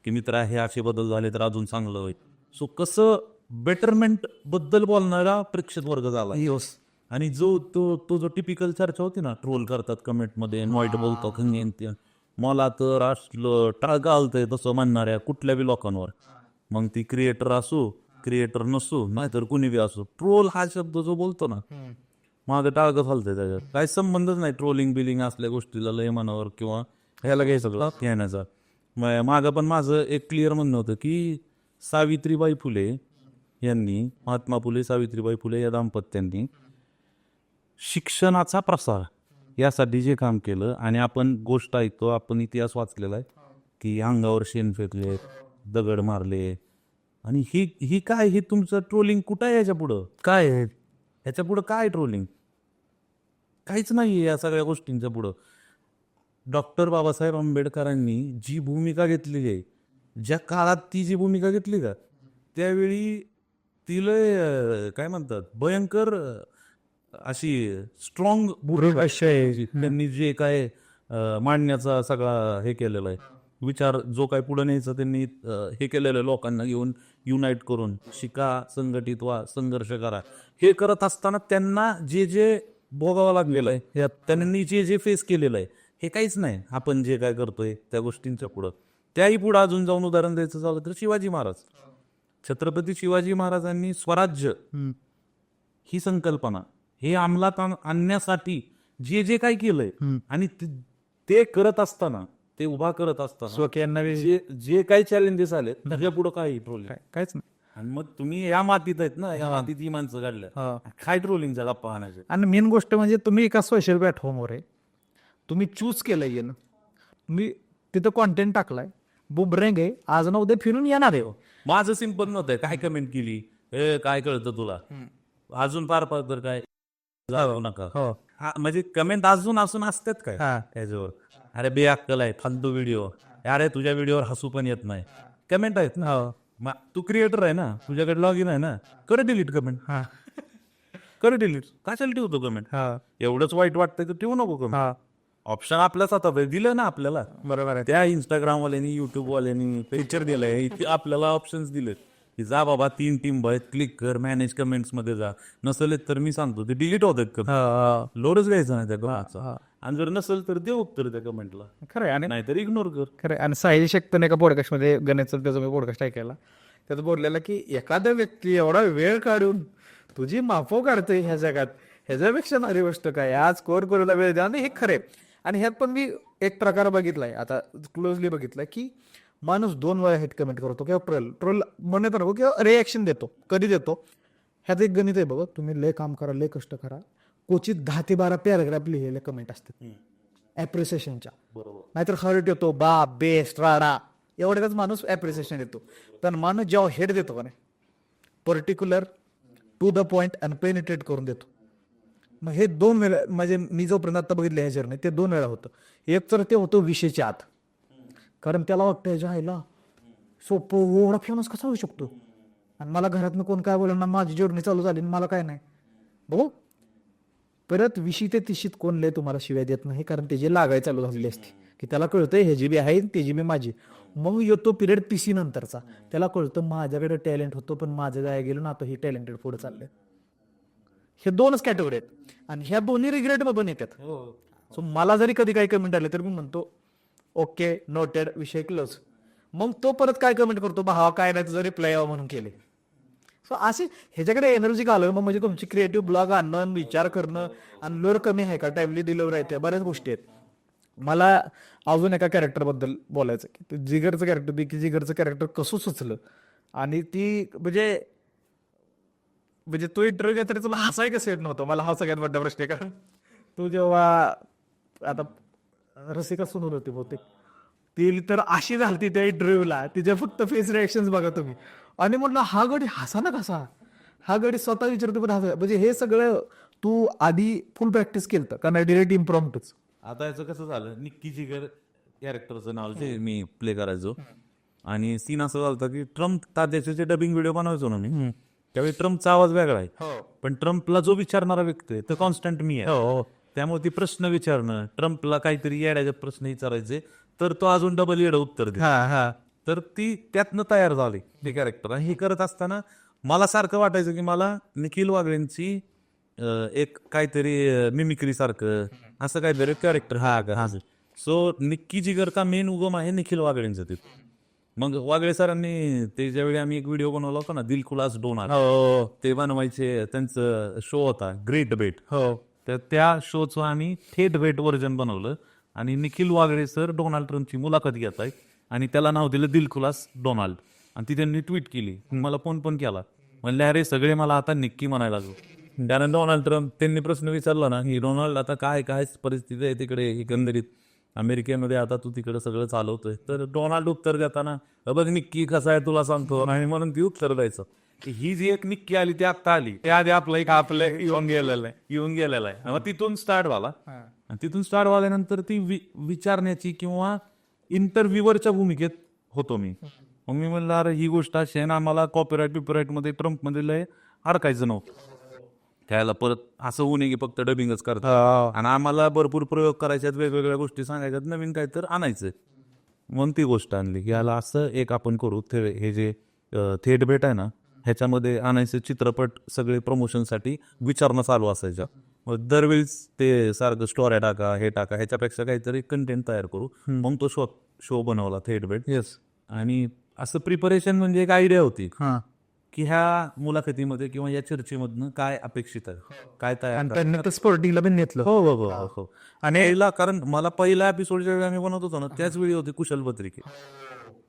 की मित्रा हे असे बदल झाले तर अजून चांगलं होईल. सो कसं बेटरमेंट बद्दल बोलणारा प्रेक्षक वर्ग झाला. आणि तो जो टिपिकल चर्चा होती ना, ट्रोल करतात कमेंटमध्ये, वाईट बोलतो, मला तर असलं टाळगा आलतंय तसं म्हणणाऱ्या कुठल्या बी लोकांवर, मग ती क्रिएटर असो क्रिएटर नसो नाहीतर कुणी बी असो, ट्रोल हा शब्द जो बोलतो ना माझं टाळगं चालतंय. त्याच्यात काही संबंधच नाही ट्रोलिंग बिलिंग असल्या गोष्टीला लय मनावर किंवा ह्याला घ्यायचं घेण्याचा. मागं पण माझं एक क्लिअर म्हणणं होतं की सावित्रीबाई फुले यांनी, महात्मा फुले सावित्रीबाई फुले या दाम्पत्यांनी शिक्षणाचा प्रसार यासाठी जे काम केलं. आणि आपण गोष्ट ऐकतो, आपण इतिहास वाचलेला आहे की अंगावर शेण फेकले, दगड मारले, आणि ही काय, हे तुमचं ट्रोलिंग कुठं आहे? याच्या पुढं काय आहे? ह्याच्या पुढं काय ट्रोलिंग? काहीच नाही या सगळ्या गोष्टींच्या पुढं. डॉक्टर बाबासाहेब आंबेडकरांनी जी भूमिका घेतलेली आहे, ज्या काळात ती जी भूमिका घेतली का त्यावेळी तिला काय म्हणतात भयंकर अशी स्ट्रॉंग त्यांनी जे काय मांडण्याचा सगळा हे केलेला आहे विचार, जो काय पुढे न्यायचं त्यांनी हे केलेलं आहे, लोकांना घेऊन युनाईट करून शिका, संघटित व्हा, संघर्ष करा. हे करत असताना त्यांना जे जे भोगावं लागलेलं आहे, त्यांनी जे जे फेस केलेलं आहे, हे काहीच नाही आपण जे काय करतोय त्या गोष्टींच्या पुढं. त्याही पुढं अजून जाऊन उदाहरण द्यायचं झालं तर शिवाजी महाराज, छत्रपती शिवाजी महाराजांनी स्वराज्य ही संकल्पना हे अंमलात आणण्यासाठी जे जे काय केलंय, आणि ते करत असताना ते उभा करत असताना स्वकीयांना जे जे काही चॅलेंजेस आले त्याच्या पुढे काही ट्रोलिंग काहीच नाही. आणि मग तुम्ही या मातीत आहेत ना, या मातीत ही माणसं काढल्या, काय ट्रोलिंगचा गप्पा आणायचे. आणि मेन गोष्ट म्हणजे तुम्ही एका सोशल प्लॅटफॉर्मवर आहे, तुम्ही चूज केलंय येणं, तुम्ही तिथं कॉन्टेंट टाकलाय, बुमरँग आहे, आज ना उद्या फिरून येणार आहे. माझं सिंपल नव्हतं, काय कमेंट केली, ए काय कळतं तुला, अजून पार पार तर काय जाऊ नका. हा, म्हणजे कमेंट अजून असून असतात काय त्याच्यावर, अरे बेअक्कल आहे, फालतू व्हिडिओ, अरे तुझ्या व्हिडिओवर हसू पण येत नाही, कमेंट आहेत ना. मग तू क्रिएटर आहे ना, तुझ्याकडे लॉग इन आहे ना, कर डिलीट कमेंट, कर डिलीट, कशाला ठेवतो कमेंट, एवढंच वाईट वाटतंय तर ठेवू नको कमेंट. ऑप्शन आपल्याच हातात आहे, दिलं ना आपल्याला. बरोबर आहे. त्या इंस्टाग्राम वाल्यांनी, युट्यूब वाल्यांनी फीचर दिलंय, आपल्याला ऑप्शन्स दिलेत की जा बाबा 3 टीम आहेत, क्लिक कर, मॅनेज कमेंट्स मध्ये जा, नसेल तर मी सांगतो ते डिलीट होतात. लोडच घ्यायचा नाही त्या कमेंटचा, आणि जर नसेल तर दे उत्तर त्या कमेंटला, खरं आहे. आणि नाहीतर इग्नोर कर. खरं आहे. आणि साहिल शेखतने एका पॉडकास्टमध्ये गणेशचं त्याचा मी पॉडकास्ट ऐकायला, त्याचं बोललेलं की एखादा व्यक्ती एवढा वेळ काढून तुझी माफो काढतोय ह्या जगात, ह्याच्यापेक्षा नारी गोष्ट काय, आज स्कोर करूला वेळ द्या. आणि हे खरे. आणि ह्यात पण मी एक प्रकार बघितलाय, आता क्लोजली बघितलाय, की माणूस 2 वेळा हेट कमेंट करतो किंवा ट्रोल म्हणत नको किंवा रिॲक्शन देतो, कधी देतो. ह्यात एक गणित आहे बघा, तुम्ही लय काम करा, लय कष्ट करा, क्वचित 10 ते 12 पॅराग्राफ लिहिलेले कमेंट असतात ॲप्रिसिएशनच्या, नाहीतर हर्ट येतो, बाप बेस्ट राडा, एवढ्याच माणूस ॲप्रिसिएशन देतो. तर माणूस जेव्हा हेट देतो का नाही, पर्टिक्युलर टू द पॉइंट आणि पेनिट्रेट करून देतो. मग हे 2 वेळा, म्हणजे मी जोपर्यंत आता बघितलं ह्या जर्नी, ते 2 वेळा होतं. एक तर ते होतं विषयाच्या आत, कारण त्याला वाटतं ह्याच्या आईला सोपं एवढा फेमस कसा होऊ शकतो, आणि मला घरातनं कोण काय बोलणार, माझी जर्नी चालू झाली मला काय नाही बघू. परत 20 ते 30 कोण लय तुम्हाला शिवाय देत नाही, कारण त्याची लागाय चालू झालेली असते, की त्याला कळतं ह्याची बी आहे, त्याची बी माझी. मग येतो पिरियड PC नंतरचा, त्याला कळतं माझ्याकडे टॅलेंट होतो, पण माझं जाय गेलं ना, आता ही टॅलेंटेड पुढे चाललंय. हे 2च कॅटेगरी आहेत, आणि ह्या दोन्ही रिग्रेट मधून येतात. सो मला जरी कधी काही कमेंट आले तर मी म्हणतो ओके, नोटेड, विषय क्लोज. मग तो परत काय कमेंट करतो, भावा काय नाही तुझं रिप्लाय यावं म्हणून केले. सो असे ह्याच्याकडे एनर्जी घालव, मग म्हणजे तुमची क्रिएटिव्ह ब्लॉग आणणं, विचार करणं, आणि लोर कमी आहे का, टाइमली डिलिव्हर आहे, त्या बऱ्याच गोष्टी आहेत. मला अजून एका कॅरेक्टरबद्दल बोलायचं, की ते जिगरचं कॅरेक्टर, की जिगरचं कॅरेक्टर कसं सुचलं, आणि ती म्हणजे तो इंटरव्ह्यू घेतला तरी तुला हसाय कसं येत नव्हतं. मला हा सगळ्यात मोठा प्रश्न आहे, कारण तू जेव्हा आता रसिका सुनून होती बहुतेक, ती तर अशी झाली त्या इंटरव्ह्यूला, तिच्या फक्त फेस रिएक्शन बघा तुम्ही, आणि म्हटलं हा गडी हसा ना कसा, हा गडी स्वतः विचारतो पण हसा. म्हणजे हे सगळं तू आधी फुल प्रॅक्टिस केलं का नाही, डिरेक्ट इम्प्रॉम्प्टच. आता याचं कसं झालं, निक्की जिगर कॅरेक्टरचं नाव जे मी प्ले करायचो, आणि सीन असं झालं की ट्रम्प तात्याचे जे डबिंग व्हिडिओ बनवायचो ना मी, त्यावेळी ट्रम्पचा आवाज वेगळा आहे, पण ट्रम्पला जो विचारणारा व्यक्ती आहे तो कॉन्स्टंट मी आहे. त्यामुळे ती प्रश्न विचारणं, ट्रम्पला काहीतरी येड्याचे प्रश्न विचारायचे, तर तो अजून डबल येडं उत्तर दे, तर ती त्यातनं तयार झाली ते कॅरेक्टर. आणि हे करत असताना मला सारखं वाटायचं की मला निखिल वागळेंची एक काहीतरी मिमिक्री सारखं असं काहीतरी कॅरेक्टर हा. सो निक्की जिगरचा मेन उगम आहे निखिल वागळेंचं ते. मग वागळे सरांनी ते ज्यावेळी आम्ही एक व्हिडिओ बनवला होता ना, दिल खुलास डोनार, ते बनवायचे, त्यांचं शो होता ग्रेट बेट, तर त्या शोचं आम्ही थेट बेट व्हर्जन बनवलं, आणि निखिल वागळे सर डोनाल्ड ट्रम्पची मुलाखत घेत आहेत, आणि त्याला नाव दिलं दिल खुलास डोनाल्ड, आणि ती त्यांनी ट्विट केली, मला फोन पण केला, म्हणले अरे सगळे मला आता निक्की म्हणायला लागलो. त्यानंतर डोनाल्ड ट्रम्प, त्यांनी प्रश्न विचारला ना की डोनाल्ड आता काय परिस्थिती आहे तिकडे एकंदरीत अमेरिकेमध्ये, आता तू तिकडे सगळं चालवतोय, तर डोनाल्ड उत्तर देताना बघ निक्की कसा आहे तुला सांगतो, आणि म्हणून ती उत्तर द्यायचं. ही जी एक निक्की आली ती आत्ता आली, ते आधी आपलं येऊन गेलेलं आहे. मग तिथून स्टार्ट झाला, आणि तिथून स्टार्ट झाल्यानंतर ती विचारण्याची किंवा इंटरव्ह्यूवरच्या भूमिकेत होतो मी. मग मी म्हणलं अरे ही गोष्ट अशी आहे ना, आम्हाला कॉपीराईट मध्ये ट्रम्पमध्ये लय अडकायचं नव्हतं, त्याला परत असं होऊ नये की फक्त डबिंगच करतात, आणि आम्हाला भरपूर प्रयोग करायच्यात, वेगवेगळ्या गोष्टी सांगायच्यात, नवीन काय तर आणायचं. मग ती गोष्ट आणली की याला असं एक आपण करू, हे जे थेट भेट आहे ना, ह्याच्यामध्ये आणायचे चित्रपट सगळे प्रमोशनसाठी विचारणं चालू असायच्या. मग दरवेळीच ते सारखं स्टोऱ्या टाका, हे टाका, ह्याच्यापेक्षा काहीतरी कंटेंट तयार करू. मग तो शो बनवला थेट भेट. आणि असं प्रिपरेशन म्हणजे एक आयडिया होती, की ह्या मुलाखतीमध्ये किंवा या चर्चेमधनं काय अपेक्षित आहे, काय तयार आणि त्यांनी तर स्पोर्टिंगला पण घेतलं. हो हो हो हो हो. आणि पहिला कारण मला पहिल्या एपिसोडच्या वेळी आम्ही बनवत होतो ना त्याच वेळी होते कुशल बद्रिके,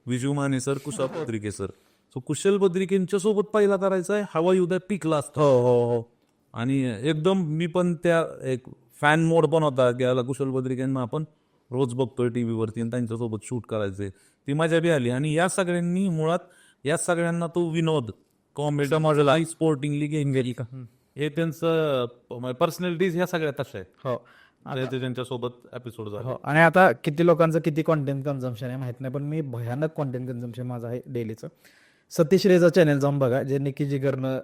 विजू माने सर, कुशल बद्रिके सर. सो कुशल बद्रिकेंच्या सोबत पहिला करायचा आहे हवा युद्ध पिकला असतो. हो हो हो. आणि एकदम मी पण त्या एक फॅन मोड पण होता की याला कुशल बद्रिकेंना आपण रोज बघतोय टीव्हीवरती आणि त्यांच्यासोबत शूट करायचे, ती मजा बी आली. आणि या सगळ्यांनी मुळात या सगळ्यांना तो विनोद कॉमेडी स्पोर्टिंगली गेम गेली का हे त्यांचं पर्सनॅलिटीज ह्या सगळ्या तशा आहेत. हो ते त्यांच्यासोबत एपिसोड झाले. हो. आणि आता किती लोकांचं किती कॉन्टेंट कन्झम्पशन आहे माहित नाही, पण मी भयानक कॉन्टेंट कन्झम्पशन माझं आहे डेलीचं. सतीश रेचा चॅनल जाऊन बघा, जे निकी जिगरनं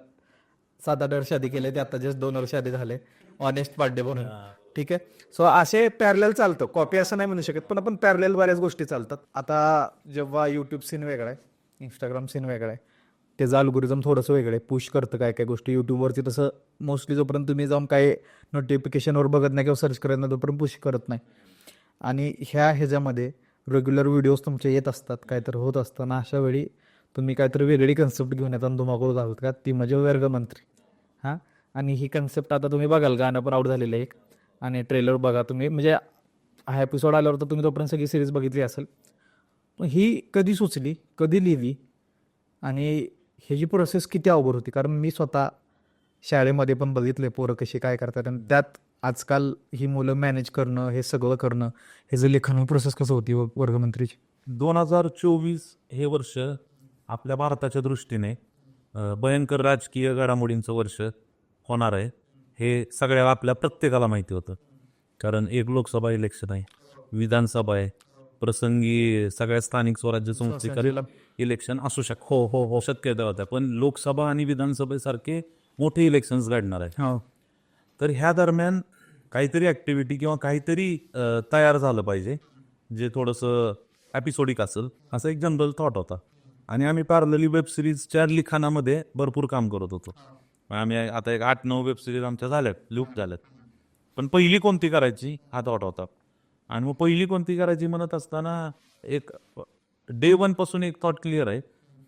7-8 वर्ष आधी केले, ते आता जस्ट 2 वर्ष आधी झाले, ऑनेस्ट बर्थडे म्हणून. ठीक आहे. सो असे पॅरलेल चालतं, कॉपी असं नाही म्हणू शकत, पण आपण पॅरलेल बऱ्याच गोष्टी चालतात. आता जेव्हा यूट्यूब सीन वेगळा आहे, इंस्टाग्राम सीन वेगळा आहे, त्याचं अल्गोरिझम थोडंसं वेगळं आहे, पुश करतं काय काय गोष्टी. यूट्यूबवरती तसं मोस्टली जोपर्यंत तुम्ही जाऊन काय नोटिफिकेशनवर बघत नाही किंवा सर्च करत नाही तोपर्यंत पुश करत नाही. आणि ह्याच्यामध्ये रेग्युलर व्हिडिओज तुमचे येत असतात, काहीतरी होत असताना अशा वेळी तुम्ही काहीतरी वेगळी कन्सेप्ट घेऊन येतात धुमाकूळ घालत का, ती म्हणजे वर्गमंत्री. हां. आणि ही कन्सेप्ट आता तुम्ही बघाल, गाणं पण आउट झालेलं आहे एक, आणि ट्रेलर बघा तुम्ही, म्हणजे हा एपिसोड आल्यावर तर तुम्ही तोपर्यंत सगळी सिरीज बघितली असेल. पण ही कधी सुचली, कधी लिहिली, आणि ह्याची प्रोसेस किती अवघड होती. कारण मी स्वतः शाळेमध्ये पण बघितले पोरं कशी काय करतात, आणि त्यात आजकाल ही मुलं मॅनेज करणं, हे सगळं करणं, ह्याचं लेखन प्रोसेस कसं होती वर्गमंत्रीची. 2024 हे वर्ष आपल्या भारताच्या दृष्टीने भयंकर राजकीय घडामोडींचं वर्ष होणार आहे हे सगळ्या आपल्या प्रत्येकाला माहिती होतं. कारण एक लोकसभा इलेक्शन आहे, विधानसभा आहे, प्रसंगी सगळ्या स्थानिक स्वराज्य संस्थेकडील इलेक्शन असू शकतं. हो हो हो. शक्यता होत्या, पण लोकसभा आणि विधानसभेसारखे मोठे इलेक्शन्स घडणार आहेत. हो. तर ह्या दरम्यान काहीतरी ॲक्टिव्हिटी किंवा काहीतरी तयार झालं पाहिजे जे थोडंसं एपिसोडिक असेल, असं एक जनरल थॉट होता. आणि आम्ही पॅरलली वेब सिरीजच्या लिखाणामध्ये भरपूर काम करत होतो. आम्ही आता एक 8-9 वेब सिरीज आमच्या झाल्यात, लूप झाल्यात. पण पहिली कोणती करायची हा थॉट होता. आणि मग पहिली कोणती करायची म्हणत असताना एक डे 1 पासून एक थॉट क्लिअर आहे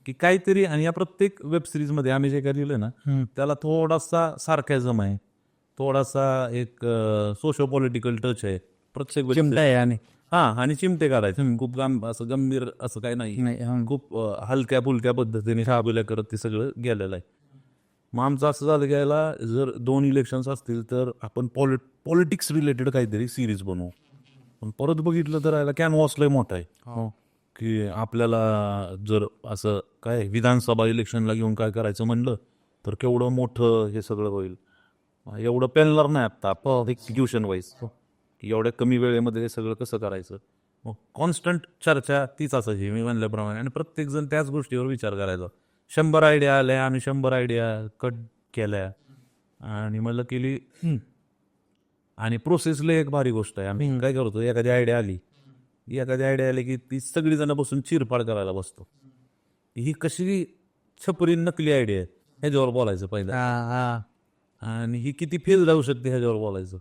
की काहीतरी, आणि या प्रत्येक वेब सिरीजमध्ये आम्ही जे काही लिहिलं ना त्याला थोडासा सार्कॅझम आहे, थोडासा एक सोशो पॉलिटिकल टच आहे प्रत्येक चिमटा आहे. आणि आणि चिमटे काढायचे, खूप असं गंभीर असं काही नाही, खूप हलक्या फुलक्या पद्धतीने शाबुल्या करत ते सगळं गेलेलं आहे. मग आमचं असं झालं की याला जर 2 इलेक्शन्स असतील तर आपण पॉलिटिक्स रिलेटेड काहीतरी सिरीज बनवू. पण परत बघितलं तर याला कॅनव्हास लय मोठा आहे की आपल्याला जर असं काय विधानसभा इलेक्शनला घेऊन काय करायचं म्हणलं तर केवढं मोठं हे सगळं होईल, एवढं पेलणार नाही आता एक्झिक्युशन वाईज की एवढ्या कमी वेळेमध्ये हे सगळं कसं करायचं. मग कॉन्स्टंट चर्चा तीच असायची मी म्हणल्याप्रमाणे, आणि प्रत्येकजण त्याच गोष्टीवर विचार करायचा. 100 आयडिया आल्या, आम्ही 100 आयडिया कट केल्या आणि मला केली. आणि प्रोसेसला एक भारी गोष्ट आहे, आम्ही काय करतो, एखादी आयडिया आली की ती सगळीजण बसून चिरफाड करायला बसतो. ही कशी छपरी नकली आयडिया आहे ह्याच्यावर बोलायचं पहिलं, आणि ही किती फेल जाऊ शकते ह्याच्यावर बोलायचं.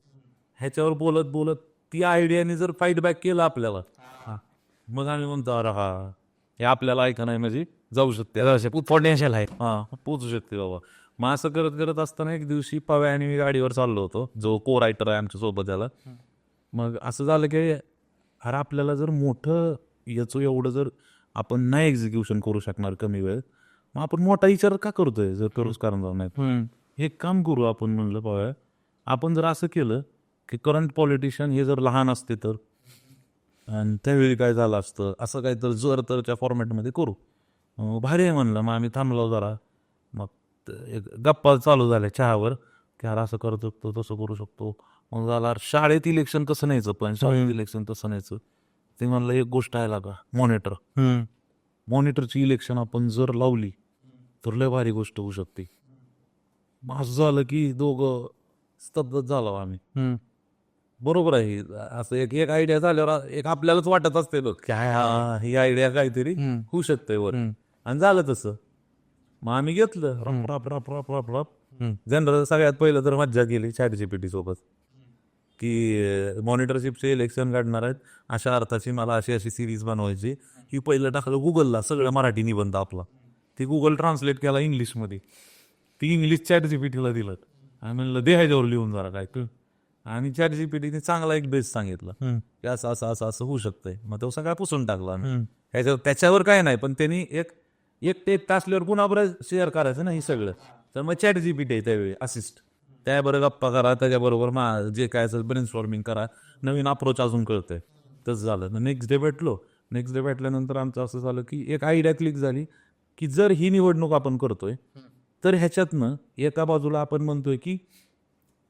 ह्याच्यावर बोलत बोलत ती आयडियाने जर फाईडबॅक केलं आपल्याला, मग आम्ही म्हणतो अरे हे आपल्याला ऐका नाही म्हणजे जाऊ शकते, पोटेन्शियल आहे, पोचू शकते बाबा. मग असं करत करत असताना एक दिवशी पव्या आणि मी गाडीवर चाललो होतो, जो को रायटर आहे आमच्या सोबत त्याला. मग असं झालं की अरे आपल्याला जर मोठं याचं एवढं जर आपण नाही एक्झिक्युशन करू शकणार कमी वेळ, मग आपण मोठा विचार का करतोय जर करूच कारण नाही. हे काम करू आपण म्हणलं पव्या, आपण जर असं केलं की करंट पॉलिटिशियन हे जर लहान असते तर, आणि त्यावेळी काय झालं असतं, असं काय तर जर तरच्या फॉर्मॅटमध्ये करू. भारी आहे म्हणलं. मग आम्ही थांबलो जरा, मग एक गप्पा चालू झाल्या चहावर की अरे असं करू शकतो, तसं करू शकतो. मग झाला शाळेत इलेक्शन कसं न्यायचं, पण शाळेत इलेक्शन तसं न्यायचं. ते म्हणलं एक गोष्ट आहे लागा, मॉनिटरची इलेक्शन आपण जर लावली तर लय भारी गोष्ट होऊ शकते. मग असं झालं की दोघं स्तब्ध झालो आम्ही. बरोबर आहे, असं एक आयडिया झाल्यावर एक आपल्यालाच वाटत असते बघ काय ही आयडिया काहीतरी होऊ शकते वर, आणि झालं तसं. मग आम्ही घेतलं रप रप रप रप रप. जनरल सगळ्यात पहिलं तर मज्जा केली ChatGPT सोबत की मॉनिटरशिपचे इलेक्शन काढणार आहेत, अशा अर्थाची मला अशी अशी सिरीज बनवायची. ही पहिलं टाकलं गुगलला, सगळं मराठी निबंध आपला. ती गुगल ट्रान्सलेट केला इंग्लिशमध्ये, ती इंग्लिश चॅट जीपीटीला दिलं आणि म्हणलं दे ह्याच्यावर लिहून जरा काय तू, आणि चॅट जीपीटीने चांगला एक बेस सांगितलं की असं असं असं असं होऊ शकतंय. मग तो सगळा पुसून टाकला आम्ही. त्याच्यावर काय नाही, पण त्यांनी एक तासल्यावर पुन्हा बरं शेअर करायचं ना हे सगळं, तर मग चॅट जीपीटी आहे त्यावेळी असिस्ट, त्याबरोबर गप्पा करा, त्याच्याबरोबर जे काय असेल ब्रेनस्टॉर्मिंग करा, नवीन अप्रोच अजून कळतंय. तसं झालं. नेक्स्ट डे भेटलो. नेक्स्ट डे भेटल्यानंतर आमचं असं झालं की एक आयडिया क्लिक झाली की जर ही निवडणूक आपण करतोय तर ह्याच्यातनं एका बाजूला आपण म्हणतोय की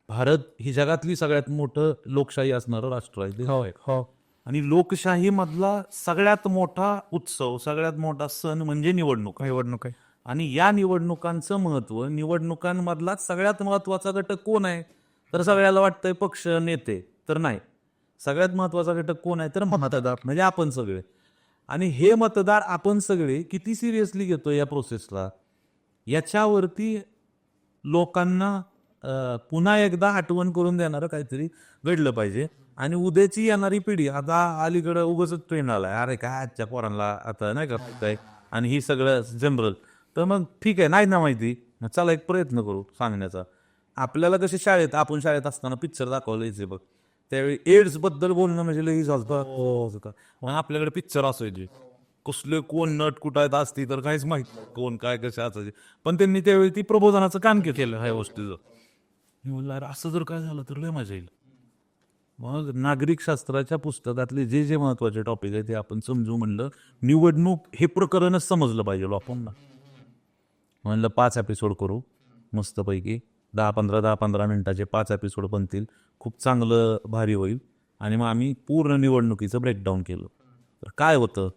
भारत ही जगातली सगळ्यात मोठं लोकशाही असणारं राष्ट्र आहे. हो. आणि लोकशाही मधला सगळ्यात मोठा उत्सव, सगळ्यात मोठा सण म्हणजे निवडणूक. निवडणूक आहे. आणि या निवडणुकांचं महत्व, निवडणुकांमधला सगळ्यात महत्वाचा घटक कोण आहे, तर सगळ्याला वाटतंय पक्ष, नेते, तर नाही. सगळ्यात महत्वाचा घटक कोण आहे, तर मतदार, म्हणजे आपण सगळे. आणि हे मतदार आपण सगळे किती सिरियसली घेतो या प्रोसेसला, याच्यावरती लोकांना पुन्हा एकदा आठवण करून देणारं काहीतरी घडलं पाहिजे. आणि उद्याची येणारी पिढी, आता अलीकडं उगाच ट्रेंड आलाय, अरे काय आजच्या पोरांना आता नाही काय, आणि ही सगळं जनरल, तर मग ठीक आहे, नाही ना माहिती, चला एक प्रयत्न करू सांगण्याचा. आपल्याला कसे आपण शाळेत असताना पिक्चर दाखवले बघ, त्यावेळी एड्स बद्दल बोलणं म्हणजे लई झालं. मग आपल्याकडे पिक्चर असायचे, कसले कोण नट कुठायत असती तर काहीच माहित नाही कोण काय कसे असायचे, पण त्यांनी त्यावेळी ती प्रबोधनाचं काम केलं ह्या गोष्टीचं. मी म्हणलं अरे असं जर काय झालं तर लय मजा येईल. मग नागरिक शास्त्राच्या पुस्तकातले जे जे महत्वाचे टॉपिक आहे ते आपण समजू म्हणलं. निवडणूक हे प्रकरणच समजलं पाहिजे आपण. म्हणलं 5 एपिसोड करू मस्तपैकी, 10-15 मिनिटाचे 5 एपिसोड बनतील, खूप चांगलं भारी होईल. आणि मग आम्ही पूर्ण निवडणुकीचं ब्रेकडाऊन केलं. तर काय होतं,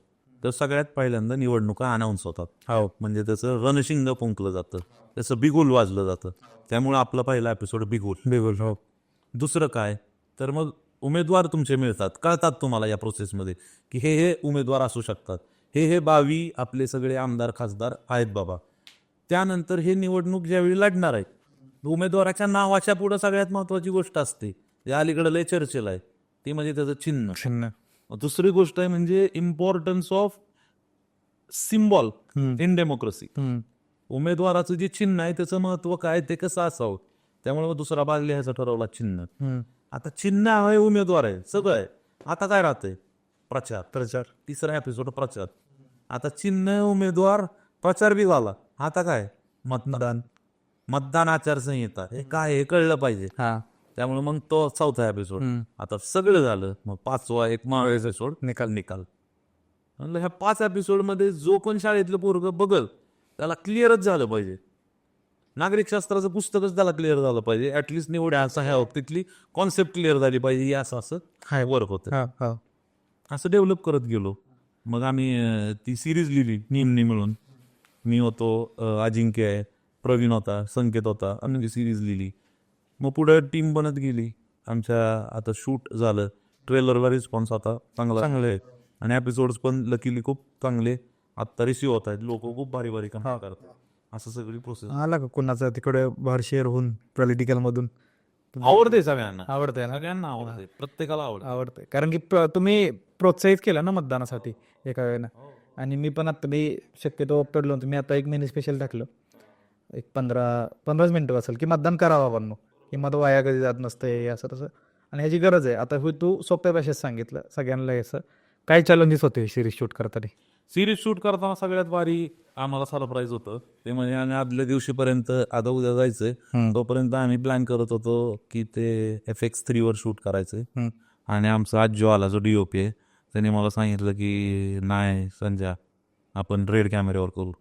तर सगळ्यात पहिल्यांदा निवडणुका अनाऊन्स होतात. हो, म्हणजे त्याचं रणशिंग फुंकलं जातं, त्याचं बिगुल वाजलं जातं. त्यामुळे आपला पहिला एपिसोड बिगुल. हो. दुसरं काय, तर मग उमेदवार तुमचे मिळतात, कळतात तुम्हाला या प्रोसेसमध्ये की हे उमेदवार असू शकतात, हे 22 आपले सगळे आमदार खासदार आहेत बाबा. त्यानंतर हे निवडणूक ज्यावेळी लढणार आहे, उमेदवाराच्या नावाच्या पुढे सगळ्यात महत्वाची गोष्ट असते, जे अलीकडे लय चर्चेला आहे, ती म्हणजे त्याचं चिन्ह. दुसरी गोष्ट आहे म्हणजे importance of symbol in democracy. उमेदवाराचं जे चिन्ह आहे त्याचं महत्व काय, ते कसं असावं. त्यामुळे मग दुसरा भाग लिहायचा ठरवला, चिन्ह. आता चिन्ह आहे, उमेदवार आहे, सगळं आहे. आता काय राहतंय, प्रचार. तिसरा एपिसोड प्रचार. आता चिन्ह, उमेदवार, प्रचार बी झाला. आता काय, मतदान आचारसंहिता, हे काय हे कळलं पाहिजे. त्यामुळे मग तो चौथा एपिसोड. आता सगळं झालं, मग 5वा एक एपिसोड, निकाल. म्हणलं ह्या 5 एपिसोडमध्ये जो कोण शाळेतलं पोरग बघल त्याला क्लिअरच झालं पाहिजे. नागरिक शास्त्राचं पुस्तकच त्याला क्लिअर झालं पाहिजे. ऍटलिस्ट निवड असं ह्या तिथली कॉन्सेप्ट क्लिअर झाली पाहिजे. असं वर्क होतं. असं डेव्हलप करत गेलो. मग आम्ही ती सिरीज लिहिली नीमनी मिळून. मी होतो, अजिंक्य आहे, प्रवीण होता, संकेत होता, आम्ही सिरीज लिहिली. मग पुढे टीम बनत गेली. आमच्या आता शूट झालं, ट्रेलरला रिस्पॉन्स आता चांगला आहे, आणि एपिसोड्स पण लकीली खूप चांगले आत्ता रिसिव्ह होत आहेत. लोक खूप भारी काम करतात. असं सगळी प्रोसेस. आला का कोणाचा तिकडे बाहेर शेअर होऊन पॉलिटिकल मधून? आवडते सगळ्यांना, आवडतंय ना? सगळ्यांना आवडते, प्रत्येकाला आवडतंय. कारण की तुम्ही प्रोत्साहित केलं ना मतदानासाठी एका वेळेला. आणि मी पण आता मी शक्यतो पडलो होतो, मी आता एक मिनी स्पेशल टाकलं, एक 15 मिनिटं असेल, की मतदान करावं बाबांनो, की मत वाया कधी जात नसतंय, असं तसं. आणि ह्याची गरज आहे. आता तू सोप्या भाषेत सांगितलं सगळ्यांना. याचं काय चॅलेंजेस होते सिरीज शूट करताना? सिरीज शूट करताना सगळ्यात भारी आम्हाला सरप्राईज होतं ते म्हणजे, आणि आदल्या दिवशीपर्यंत आता उद्या जायचंय तोपर्यंत आम्ही प्लॅन करत होतो की ते FX3 शूट करायचंय. आणि आमचा आजो आला, जो DOP आहे, त्याने मला सांगितलं की नाही संजय, आपण रेड कॅमेऱ्यावर करू,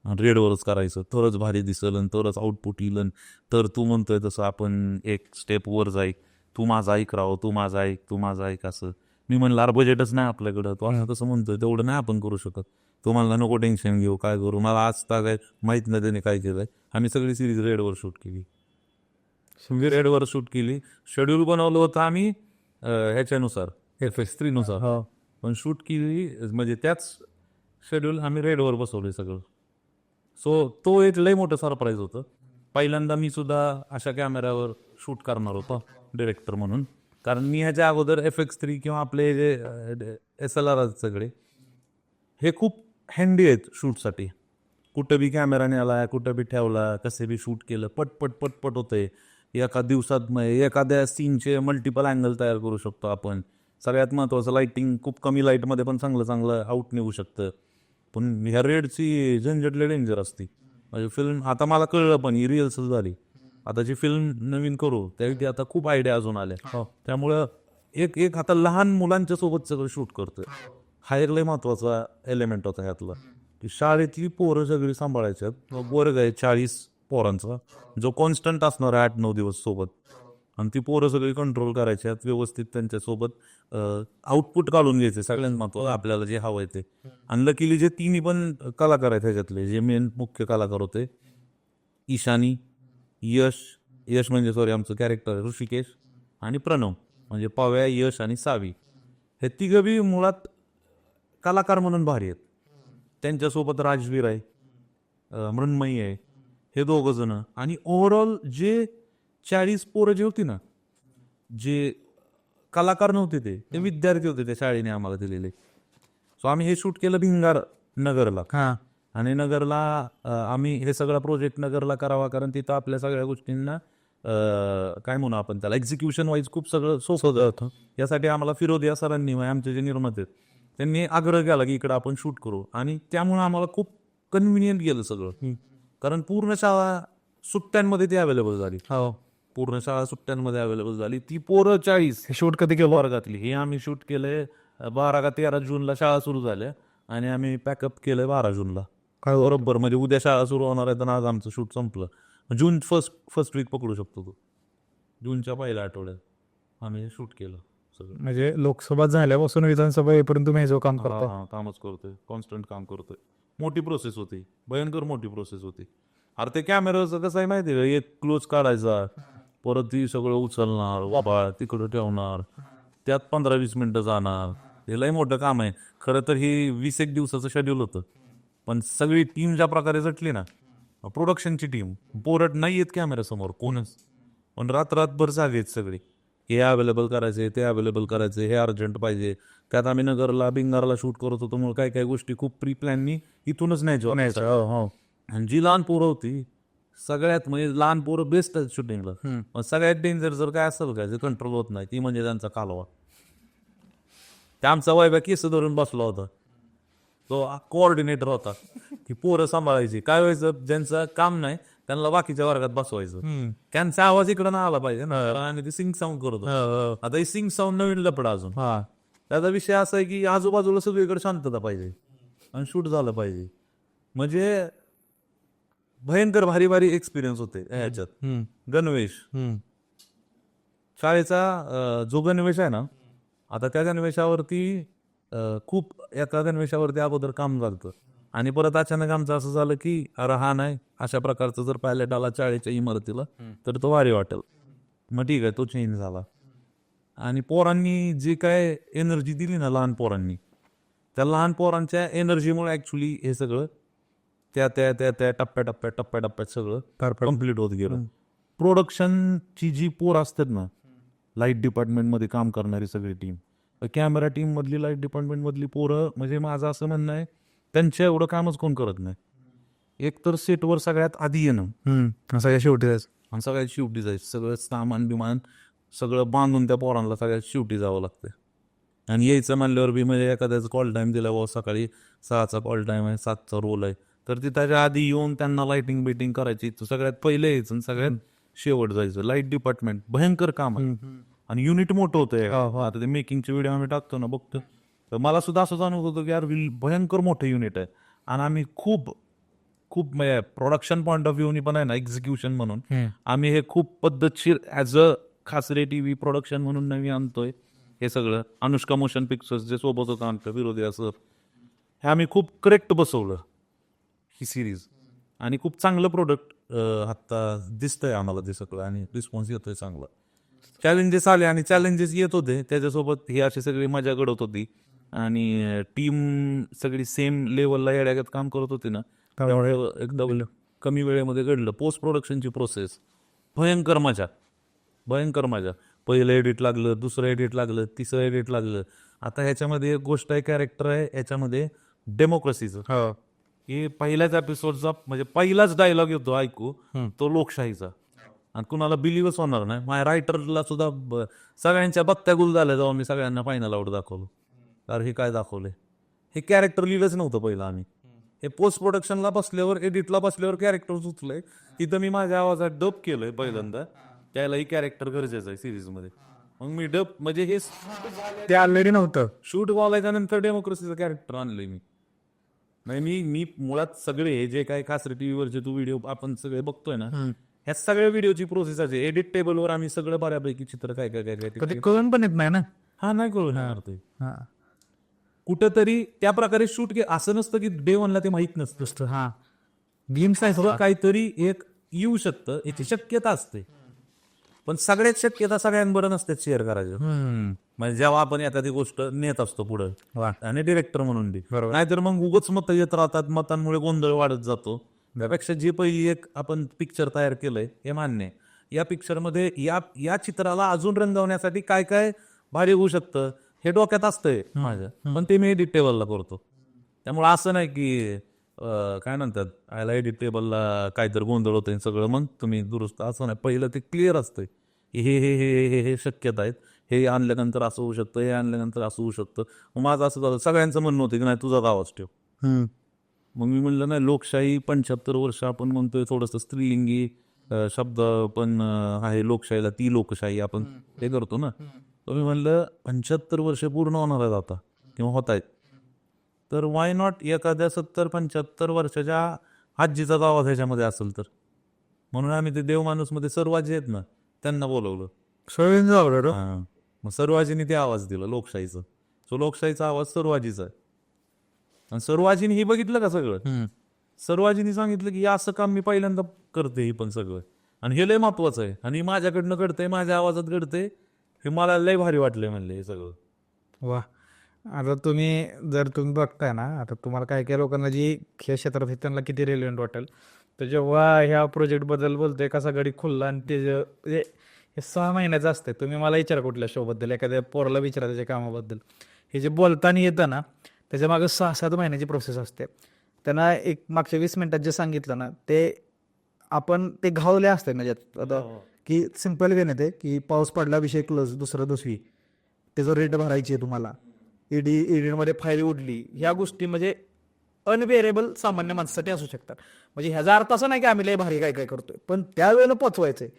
रेडवरच करायचं, तरच भारी दिसल आणि तरच आउटपुट येईल. तर तू म्हणतोय तसं आपण एक स्टेप वर जाई, तू माझा ऐक राहो, तू माझा ऐक असं. मी म्हणलं अरे बजेटच नाही आपल्याकडं, तो असं तसं म्हणतोय, तेवढं नाही आपण करू शकत. तो म्हणला नको टेन्शन घेऊ, काय करू, मला आज काय माहित नाही त्याने काय केलंय. आम्ही सगळी सिरीज रेडवर शूट केली. रेडवर शूट केली. शेड्यूल बनवलं होतं आम्ही ह्याच्यानुसार, FX3 पण शूट केली, म्हणजे त्याच शेड्यूल आम्ही रेडवर बसवले सगळं. सो तो एक लय मोठं सरप्राईज होतं. पहिल्यांदा मी सुद्धा अशा कॅमेऱ्यावर शूट करणार होतो डिरेक्टर म्हणून. कारण मी ह्याच्या अगोदर FX3 किंवा आपले जे SLR सगळे हे खूप हँडी आहेत शूटसाठी. कुठं बी कॅमेरा नेला, कुठं बी ठेवला, कसे बी शूट केलं, पटपट पटपट होतंय. एका दिवसात एखाद्या सीनचे मल्टिपल अँगल तयार करू शकतो आपण. सगळ्यात महत्त्वाचं लाईटिंग, खूप कमी लाईटमध्ये पण चांगलं चांगलं आउट निघू शकतं. पण ह्या रेडची झंझट लय डेंजर असते. म्हणजे फिल्म आता मला कळलं पण ही रिअल्सच झाली. आता जी फिल्म नवीन करू त्यावेळी आता खूप आयडिया अजून आल्या. त्यामुळं एक एक आता लहान मुलांच्या सोबत सगळं शूट करतोय. हा एक लय महत्वाचा एलिमेंट होता ह्यातला, की शाळेतली पोरं सगळी सांभाळायच्यात. वर्ग आहे 40 पोरांचा, जो कॉन्स्टंट असणार आहे 8-9 दिवस सोबत. आणि ती पोरं सगळी कंट्रोल करायची आहेत, व्यवस्थित त्यांच्यासोबत आउटपुट काढून घ्यायचे. सगळ्यात महत्वाचं आपल्याला जे हवंय ते. आणि लकीली जे तिन्ही पण कलाकार आहेत ह्याच्यातले, जे मेन मुख्य कलाकार होते, ईशानी, यश म्हणजे सॉरी आमचं कॅरेक्टर ऋषिकेश, आणि प्रणव म्हणजे पव्या, यश आणि सावी, हे तिघं बी मुळात कलाकार म्हणून भारी आहेत. त्यांच्यासोबत राजवीर आहे, मृण्मयी आहे, हे दोघं जण. आणि ओव्हरऑल जे 40 पोरं जे होती ना, जे कलाकार नव्हते ते विद्यार्थी होते त्या शाळेने आम्हाला दिलेले. सो आम्ही हे शूट केलं भिंगार नगरला. आणि नगरला आम्ही हे सगळा प्रोजेक्ट नगरला करावा, कारण तिथं आपल्या सगळ्या गोष्टींना काय म्हणू आपण त्याला, एक्झिक्युशन वाईज खूप सगळं सोपं जातं. यासाठी आम्हाला फिरोदिया सरांनी, आमचे जे निर्माते त्यांनी आग्रह केला की इकडं आपण शूट करू. आणि त्यामुळे आम्हाला खूप कन्व्हिनियंट गेलं सगळं, कारण पूर्ण शाळा सुट्ट्यांमध्ये ती अवेलेबल झाली. पूर्ण शाळा सुट्ट्यांमध्ये अवेलेबल झाली. ती पोरं 40 शूट कधी केलं? वर्गातली हे आम्ही शूट केलंय 12 का 13 जूनला शाळा सुरू झाल्या, आणि आम्ही पॅकअप केलंय 12 जूनला. काय बरोबर म्हणजे उद्या शाळा सुरू होणार आहे, तर आज आमचं शूट संपलं. जून फर्स्ट वीक पकडू शकतो तो. जूनच्या पहिल्या आठवड्यात आम्ही शूट केलं सगळं. म्हणजे लोकसभा झाल्यापासून विधानसभा येईपर्यंत तुम्ही हे जो काम करता. हा कामच करतोय, कॉन्स्टंट काम करतोय. मोठी प्रोसेस होती, भयंकर मोठी प्रोसेस होती. अरे ते कॅमेराचं कसं आहे माहिती आहे, एक क्लोज काढायचा, परत ती सगळं उचलणार, वापा तिकडं ठेवणार, त्यात 15-20 मिनिटं जाणार. हे लय मोठं काम आहे. खरं तर ही 20-1 दिवसाचं शेड्यूल होतं, पण सगळी टीम ज्या प्रकारे जटली ना, प्रोडक्शनची टीम, पोरट नाही येत कॅमेऱ्यासमोर कोणच, पण रात्रभर जागे आहेत सगळी. हे अवेलेबल करायचे, ते अवेलेबल करायचे, हे अर्जंट पाहिजे. त्यात आम्ही नगरला भिंगारला शूट करत होतो, मग काय गोष्टी खूप प्री प्लॅननी इथूनच न्यायचो. आणि जी लहान पोरं होती सगळ्यात म्हणजे लहान पोरं बेस्ट आहेत शूटिंगला. मग सगळ्यात डेंजर जर काय असेल काय जे कंट्रोल होत नाही, ती म्हणजे त्यांचा कालवा. त्या आमचा वैभ्या केस धरून बसला होता, तो कोऑर्डिनेटर होता, की पोरं सांभाळायची. काय व्हायचं, ज्यांचं काम नाही त्यांना बाकीच्या वर्गात बसवायचं. त्यांचा आवाज इकडं ना आला पाहिजे ना, आणि ते सिंग साऊंड करत. आता हे सिंग साऊंड नवीन लपडा अजून. त्याचा विषय असा आहे की आजूबाजूला सगळीकडे शांतता पाहिजे आणि शूट झालं पाहिजे. म्हणजे भयंकर भारी भारी एक्सपिरियन्स होते ह्याच्यात. गणवेश, शाळेचा जो गणवेश आहे ना, आता त्या गणवेशावरती खूप एका गणवेशावरती अगोदर काम झालं, आणि परत अचानक आमचं असं झालं की अरे हा नाही, अशा प्रकारचं जर पायलट आला शाळेच्या इमारतीला तर तो भारी वाटेल. मग ठीक आहे, तो चेंज झाला. आणि पोरांनी जी काय एनर्जी दिली ना, लहान पोरांनी, त्या लहान पोरांच्या एनर्जीमुळे ऍक्च्युली हे सगळं त्या त्या त्या त्या टप्प्याटप्प्यात सगळं कम्प्लीट होत गेलं. प्रोडक्शनची जी पोर असतात ना, लाईट डिपार्टमेंटमध्ये काम करणारी सगळी टीम, कॅमेरा टीम मधली, लाईट डिपार्टमेंट मधली पोरं, म्हणजे माझं असं म्हणणं आहे त्यांच्या एवढं कामच कोण करत नाही. एक तर सेटवर सगळ्यात आधी येणं, सगळ्या शेवटी जायचं, आणि सगळ्यात शेवटी जायचं. सगळं सामान बिमान सगळं बांधून त्या पोरांना सगळ्यात शेवटी जावं लागतं. आणि यायचं म्हणल्यावर बी म्हणजे एखाद्याचा कॉल टाईम दिला, व सकाळी 6चा कॉल टाईम आहे, 7चा रोल आहे, तर ती त्याच्या आधी येऊन त्यांना लाईटिंग बिटिंग करायची. सगळ्यात पहिले यायचं आणि सगळ्यात शेवट जायचं. लाईट डिपार्टमेंट भयंकर काम आहे, आणि युनिट मोठं होतं. आता ते मेकिंगचे व्हिडिओ आम्ही टाकतो ना, बघतो, तर मला सुद्धा असं जाणवत होतं की यार भयंकर मोठं युनिट आहे. आणि आम्ही खूप खूप म्हणजे प्रोडक्शन पॉईंट ऑफ व्ह्यूनी पण आहे ना, एक्झिक्युशन म्हणून आम्ही हे खूप पद्धतशीर ॲज अ खासरे टीव्ही प्रोडक्शन म्हणून नवी आणतोय. हे सगळं अनुष्का मोशन पिक्चर्स जे सोबत होतं आमच्या विरोधी, असं हे आम्ही खूप करेक्ट बसवलं ही सिरीज. आणि खूप चांगलं प्रोडक्ट आत्ता दिसतंय आम्हाला ते सगळं, आणि रिस्पॉन्स येतोय चांगला. चॅलेंजेस आले, आणि चॅलेंजेस येत होते, त्याच्यासोबत ही अशी सगळी मजा घडत होती. आणि टीम सगळी सेम लेवलला येड्यागत काम करत होती ना, त्यामुळे एकदम कमी वेळेमध्ये घडलं. पोस्ट प्रोडक्शनची प्रोसेस भयंकर मजा. पहिलं एडिट लागलं, दुसरं एडिट लागलं, तिसरं एडिट लागलं. आता ह्याच्यामध्ये एक गोष्ट आहे, कॅरेक्टर आहे ह्याच्यामध्ये, डेमोक्रेसीचं, हो की पहिल्याच एपिसोडचा म्हणजे पहिलाच डायलॉग येतो ऐकू तो लोकशाहीचा, आणि कुणाला बिलीव्हच होणार नाही. माझ्या रायटरला सुद्धा सगळ्यांच्या बत्त्या गुल झाल्या जेव्हा मी सगळ्यांना फायनल आउट दाखवलं. कारण हे काय दाखवलंय, हे कॅरेक्टर लिहिलंच नव्हतं पहिलं आम्ही. हे पोस्ट प्रोडक्शनला बसल्यावर, एडिटला बसल्यावर कॅरेक्टर सुचलंय. तिथं मी माझ्या आवाजात डब केलंय पहिल्यांदा, त्याला ही कॅरेक्टर गरजेचं आहे सिरीजमध्ये. मग मी डब म्हणजे हे ते ऑलरेडी नव्हतं. शूट व्हायच्या नंतर डेमोक्रेसीचं कॅरेक्टर आणलंय मी. नाही मी मुळात सगळे हे जे काय खासरी टीव्हीवरचे तू व्हिडिओ आपण सगळे बघतोय ना, ह्या सगळ्या व्हिडिओची प्रोसेस आहे. एडिट टेबलवर आम्ही सगळं बऱ्यापैकी चित्र काय काय काय काय कधी कळून पण येत नाही ना. हा नाही कळून येणार ते. हा कुठंतरी त्या प्रकारे शूट असं नसतं की डे वनला ते माहित नसतं. हा गेम्स आहे सगळं काहीतरी एक येऊ शकतं याची शक्यता असते, पण सगळ्यात शक्यता सगळ्यांबरोबर नसते शेअर करायचं. म्हणजे जेव्हा आपण एखादी गोष्ट नेत असतो पुढं आणि डिरेक्टर म्हणून बी, नाहीतर मग उगच मतं येत राहतात, मतांमुळे गोंधळ वाढत जातो. त्यापेक्षा जी पहिली एक आपण पिक्चर तयार केलंय हे मान्य आहे. या पिक्चरमध्ये या चित्राला अजून रंगवण्यासाठी काय काय भारी होऊ शकतं हे डोक्यात असतंय माझ्या, पण ते मी एडिट टेबलला करतो. त्यामुळे असं नाही की काय म्हणतात आयला एडिट टेबलला काहीतरी गोंधळ होतंय सगळं मग तुम्ही दुरुस्त, असं नाही. पहिलं ते क्लिअर असतंय, हे हे हे हे हे हे शक्यता आहेत, हे आणल्यानंतर असं होऊ शकतं, हे आणल्यानंतर असं होऊ शकतं. मग माझं असं झालं, सगळ्यांचं म्हणणं होतं की नाही तुझाच आवाज ठेव. मग मी म्हणलं नाही, लोकशाही 75 वर्ष आपण म्हणतोय, थोडंसं स्त्रीलिंगी शब्द पण आहे लोकशाहीला, ती लोकशाही आपण ते करतो ना. तर मी म्हणलं 75 वर्ष पूर्ण होणार आहेत आता किंवा होत आहेत, तर वाय नॉट एखाद्या 70-75 वर्षाच्या आजीचाच आवाज ह्याच्यामध्ये असेल तर. म्हणून आम्ही ते देवमाणूसमध्ये सर्व आजी आहेत ना त्यांना बोलवलं. हां, मग सर्वाजीने ते आवाज दिला लोकशाहीचं. सो लोकशाहीचा आवाज सर्वाजीचा आहे. आणि सर्वाजीने हे बघितलं का सगळं, सर्वाजीने सांगितलं की असं काम मी पहिल्यांदा करते हे पण सगळं, आणि हे लय महत्वाचं आहे, आणि माझ्याकडनं घडतंय, माझ्या आवाजात घडतंय, हे मला लय भारी वाटलंय म्हणले हे सगळं. वा. आता तुम्ही बघताय ना, आता तुम्हाला काय काय लोकांना जी ह्या क्षेत्रात आहे त्यांना किती रेलिव्हंट वाटेल, तर जेव्हा ह्या प्रोजेक्ट बद्दल बोलतोय कसा गडी खुलला, आणि ते म्हणजे हे 6 महिन्याचं असतं. तुम्ही मला विचारा कुठल्या शोबद्दल, एखाद्या पोराला विचारा त्याच्या कामाबद्दल, हे जे बोलताना येतं ना त्याच्या मागं 6-7 महिन्याची प्रोसेस असते. त्यांना एक मागच्या 20 मिनिटात जे सांगितलं ना, ते आपण ते घावले असते ना ज्यात. आता की सिम्पल वे नाही, की पाऊस पडला विषय क्लोज, दुसरं दुसरी त्याचं रेट भरायची आहे तुम्हाला, ईडीमध्ये फाईल उडली, ह्या गोष्टी म्हणजे अनवेरेबल सामान्य माणसासाठी असू शकतात. म्हणजे ह्याचा अर्थ असा नाही की आम्ही लय भारी काय काय करतोय, पण त्या वेळेनं पोचवायचंय,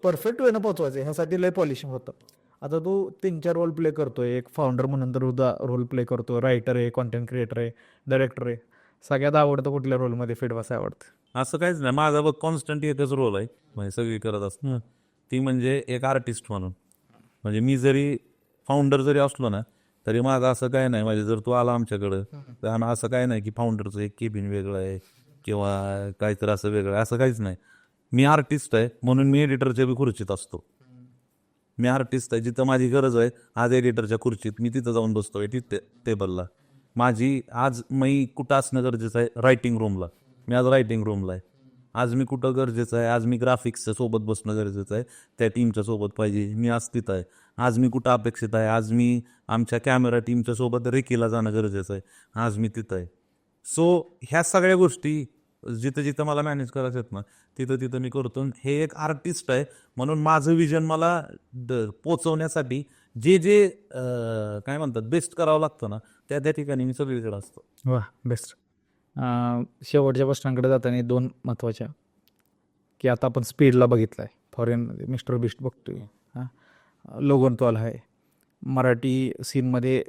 परफेक्ट वेळेनं पोचवायचंय, ह्यासाठी लय पॉलिशिंग होतं. आता तू 3-4 रोल प्ले करतोय, एक फाउंडर म्हणून तर रोल प्ले करतो, रायटर आहे, कॉन्टेंट क्रिएटर आहे, डायरेक्टर आहे. सगळ्यात आवडतं कुठल्या रोलमध्ये फिट बसायला आवडतं? असं काहीच नाही, माझा बघ कॉन्स्टंट एकच रोल आहे, म्हणजे सगळी करत असतो ती म्हणजे एक आर्टिस्ट म्हणून. म्हणजे मी जरी फाउंडर जरी असलो ना तरी माझं असं काय नाही, म्हणजे जर तू आला आमच्याकडं तर असं काय नाही की फाउंडरचं एक केबिन वेगळं आहे किंवा काहीतरी असं वेगळं आहे, असं काहीच नाही. मी आर्टिस्ट आहे म्हणून मी एडिटरच्या बी खुर्चीत असतो. मी आर्टिस्ट आहे, जिथं माझी गरज आहे आज एडिटरच्या खुर्चीत मी तिथं जाऊन बसतो एडिट टेबलला. माझी आज मी कुठं असणं गरजेचं आहे, रायटिंग रूमला, मी आज रायटिंग रूमला आहे. आज मी कुठं गरजेचं आहे, आज मी ग्राफिक्सच्या सोबत बसणं गरजेचं आहे, त्या टीमच्या सोबत पाहिजे, मी आज तिथं आहे. आज मी कुठं अपेक्षित आहे, आज मी आमच्या कॅमेरा टीमच्या सोबत रेकीला जाणं गरजेचं आहे, आज मी तिथं आहे. सो ह्या सगळ्या गोष्टी जिथं जिथं मला मॅनेज करायचं आहेत ना तिथं तिथं मी करतो. हे एक आर्टिस्ट आहे म्हणून माझं विजन मला पोचवण्यासाठी जे जे काय म्हणतात बेस्ट करावं लागतं ना त्या त्या ठिकाणी मी सगळीकडे असतो. वा, बेस्ट. शेवटच्या प्रश्नांकडे जाताना 2 महत्त्वाच्या, की आता आपण स्पीडला बघितलं आहे, फॉरेनमध्ये मिस्टर बीस्ट बघतोय, लोगनतॉल आहे, मराठी सीनमध्ये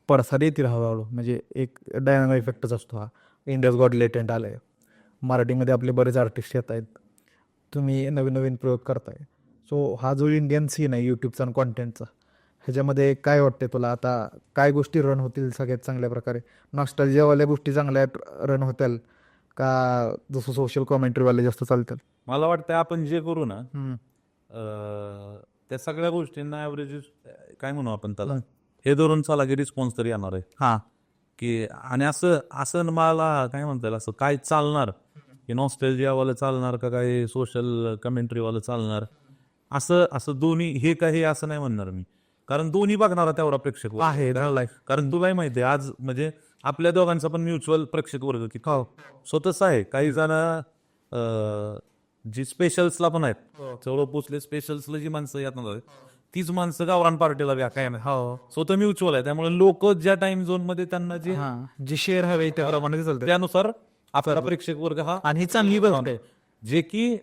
पडसाद येतील हळूहळू, म्हणजे एक डायनामिक इफेक्टच असतो हा. इंडियाज गॉट लेटेंट आलं आहे, मराठीमध्ये आपले बरेच आर्टिस्ट येत आहेत, तुम्ही नवीन नवीन प्रयोग करताय. सो हा जो इंडियन सीन आहे यूट्यूबचा आणि कॉन्टेंटचा, ह्याच्यामध्ये काय वाटते तुला, आता काय गोष्टी रन होतील सगळ्यात चांगल्या प्रकारे? नॉस्टॅल्जियावाल्या गोष्टी चांगल्या रन होतील का जसं सोशल कॉमेंट्रीवाले जास्त चालतील? मला वाटतं आपण जे करू ना त्या सगळ्या गोष्टींना ॲव्हरेज काय म्हणू आपण त्याला, हे धरून चला की रिस्पॉन्स तरी येणार आहे. हां, की आणि असं असं मला काय म्हणता येईल, असं काय चालणार की नॉस्टॅल्जियावालं चालणार का काय सोशल कमेंट्रीवालं चालणार, असं असं दोन्ही हे काही असं नाही म्हणणार मी. कारण दोन्ही बघणारा तेवढा प्रेक्षक आहे. कारण तुलाही माहिती आहे आज म्हणजे आपल्या दोघांचा पण म्युच्युअल प्रेक्षक वर्ग किती सो तसं आहे. काही जण जी स्पेशल्सला पण आहेत चौळ पोचले स्पेशल्सला जी माणसं येतात तीच माणसं गावरान पार्टीला व्या काय सो तर म्युच्युअल आहे. त्यामुळे लोक ज्या टाइम झोन मध्ये त्यांना जे जे शेअर हवे त्याप्रमाणे चालतं त्यानुसार आपला प्रेक्षक वर्ग हा आणि ही चांगली गोष्ट आहे. जे की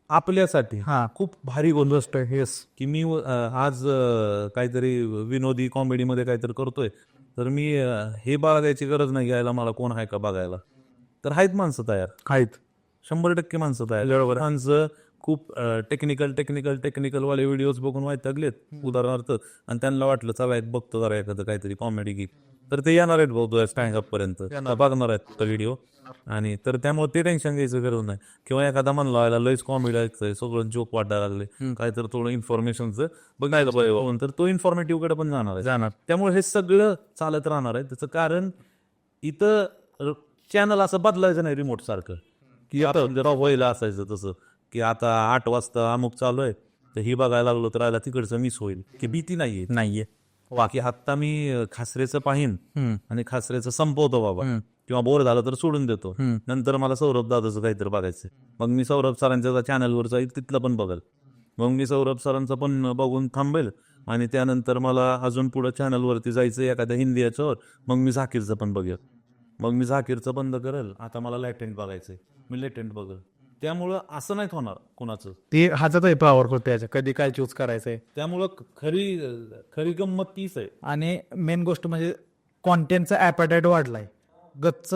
आपल्यासाठी खूप भारी गोष्ट आहे की मी आज काहीतरी विनोदी कॉमेडीमध्ये काहीतरी करतोय तर मी हे बघायची गरज नाही घ्यायला मला कोण आहे का बघायला. तर आहेत माणसं तयार आहेत 100% माणसं तयार. माणसं खूप टेक्निकल वाले व्हिडिओज बघून वैतागलेत उदाहरणार्थ आणि त्यांना वाटलं चला एक बघतो जरा एखादं काहीतरी कॉमेडी गीत तर ते येणार आहेत बहुतो स्टँडअप पर्यंत बघणार आहेत व्हिडिओ. आणि तर त्यामुळे ते टेन्शन घ्यायचं गरज नाही. किंवा एखादा म्हणला व्हायला लयच कॉमेडी ऐकतंय सगळं जोक वाटायला लागले काहीतरी थोडं इन्फॉर्मेशनचं बघायला पाहिजे तर तो इन्फॉर्मेटिव्ह कडे पण जाणार. त्यामुळे हे सगळं चालत राहणार आहे. त्याचं कारण इथं चॅनल असं बदलायचं नाही रिमोट सारखं की आता जरा व्हायला असायचं तसं की आता 8 वाजता अमुक चालू आहे तर ही बघायला लागलो तर आला तिकडचं मिस होईल की भीती नाहीये. बाकी आत्ता मी खासरेचं पाहीन आणि खासरेचं संपवतो बाबा किंवा बोर झालं तर सोडून देतो. नंतर मला सौरभ दादाचं काहीतरी बघायचं मग मी सौरभ सरांच्या चॅनलवर जाईल तिथलं पण बघेल. मग मी सौरभ सरांचं पण बघून थांबेल आणि त्यानंतर मला अजून पुढं चॅनलवरती जायचं एखाद्या हिंदी याच्यावर मग मी झाकीरचं पण बघेल. मग मी झाकीरचं बंद करेल आता मला लेटेंट बघायचंय मी लेटेंट बघेल. त्यामुळं असं नाही होणार कोणाचं ते हातात आहे पॉवर करतो याच्या कधी काय चूज करायचंय. त्यामुळं खरी गंमत तीच आहे. आणि मेन गोष्ट म्हणजे कॉन्टेंटचा ॲपेटाईट वाढलाय गच्च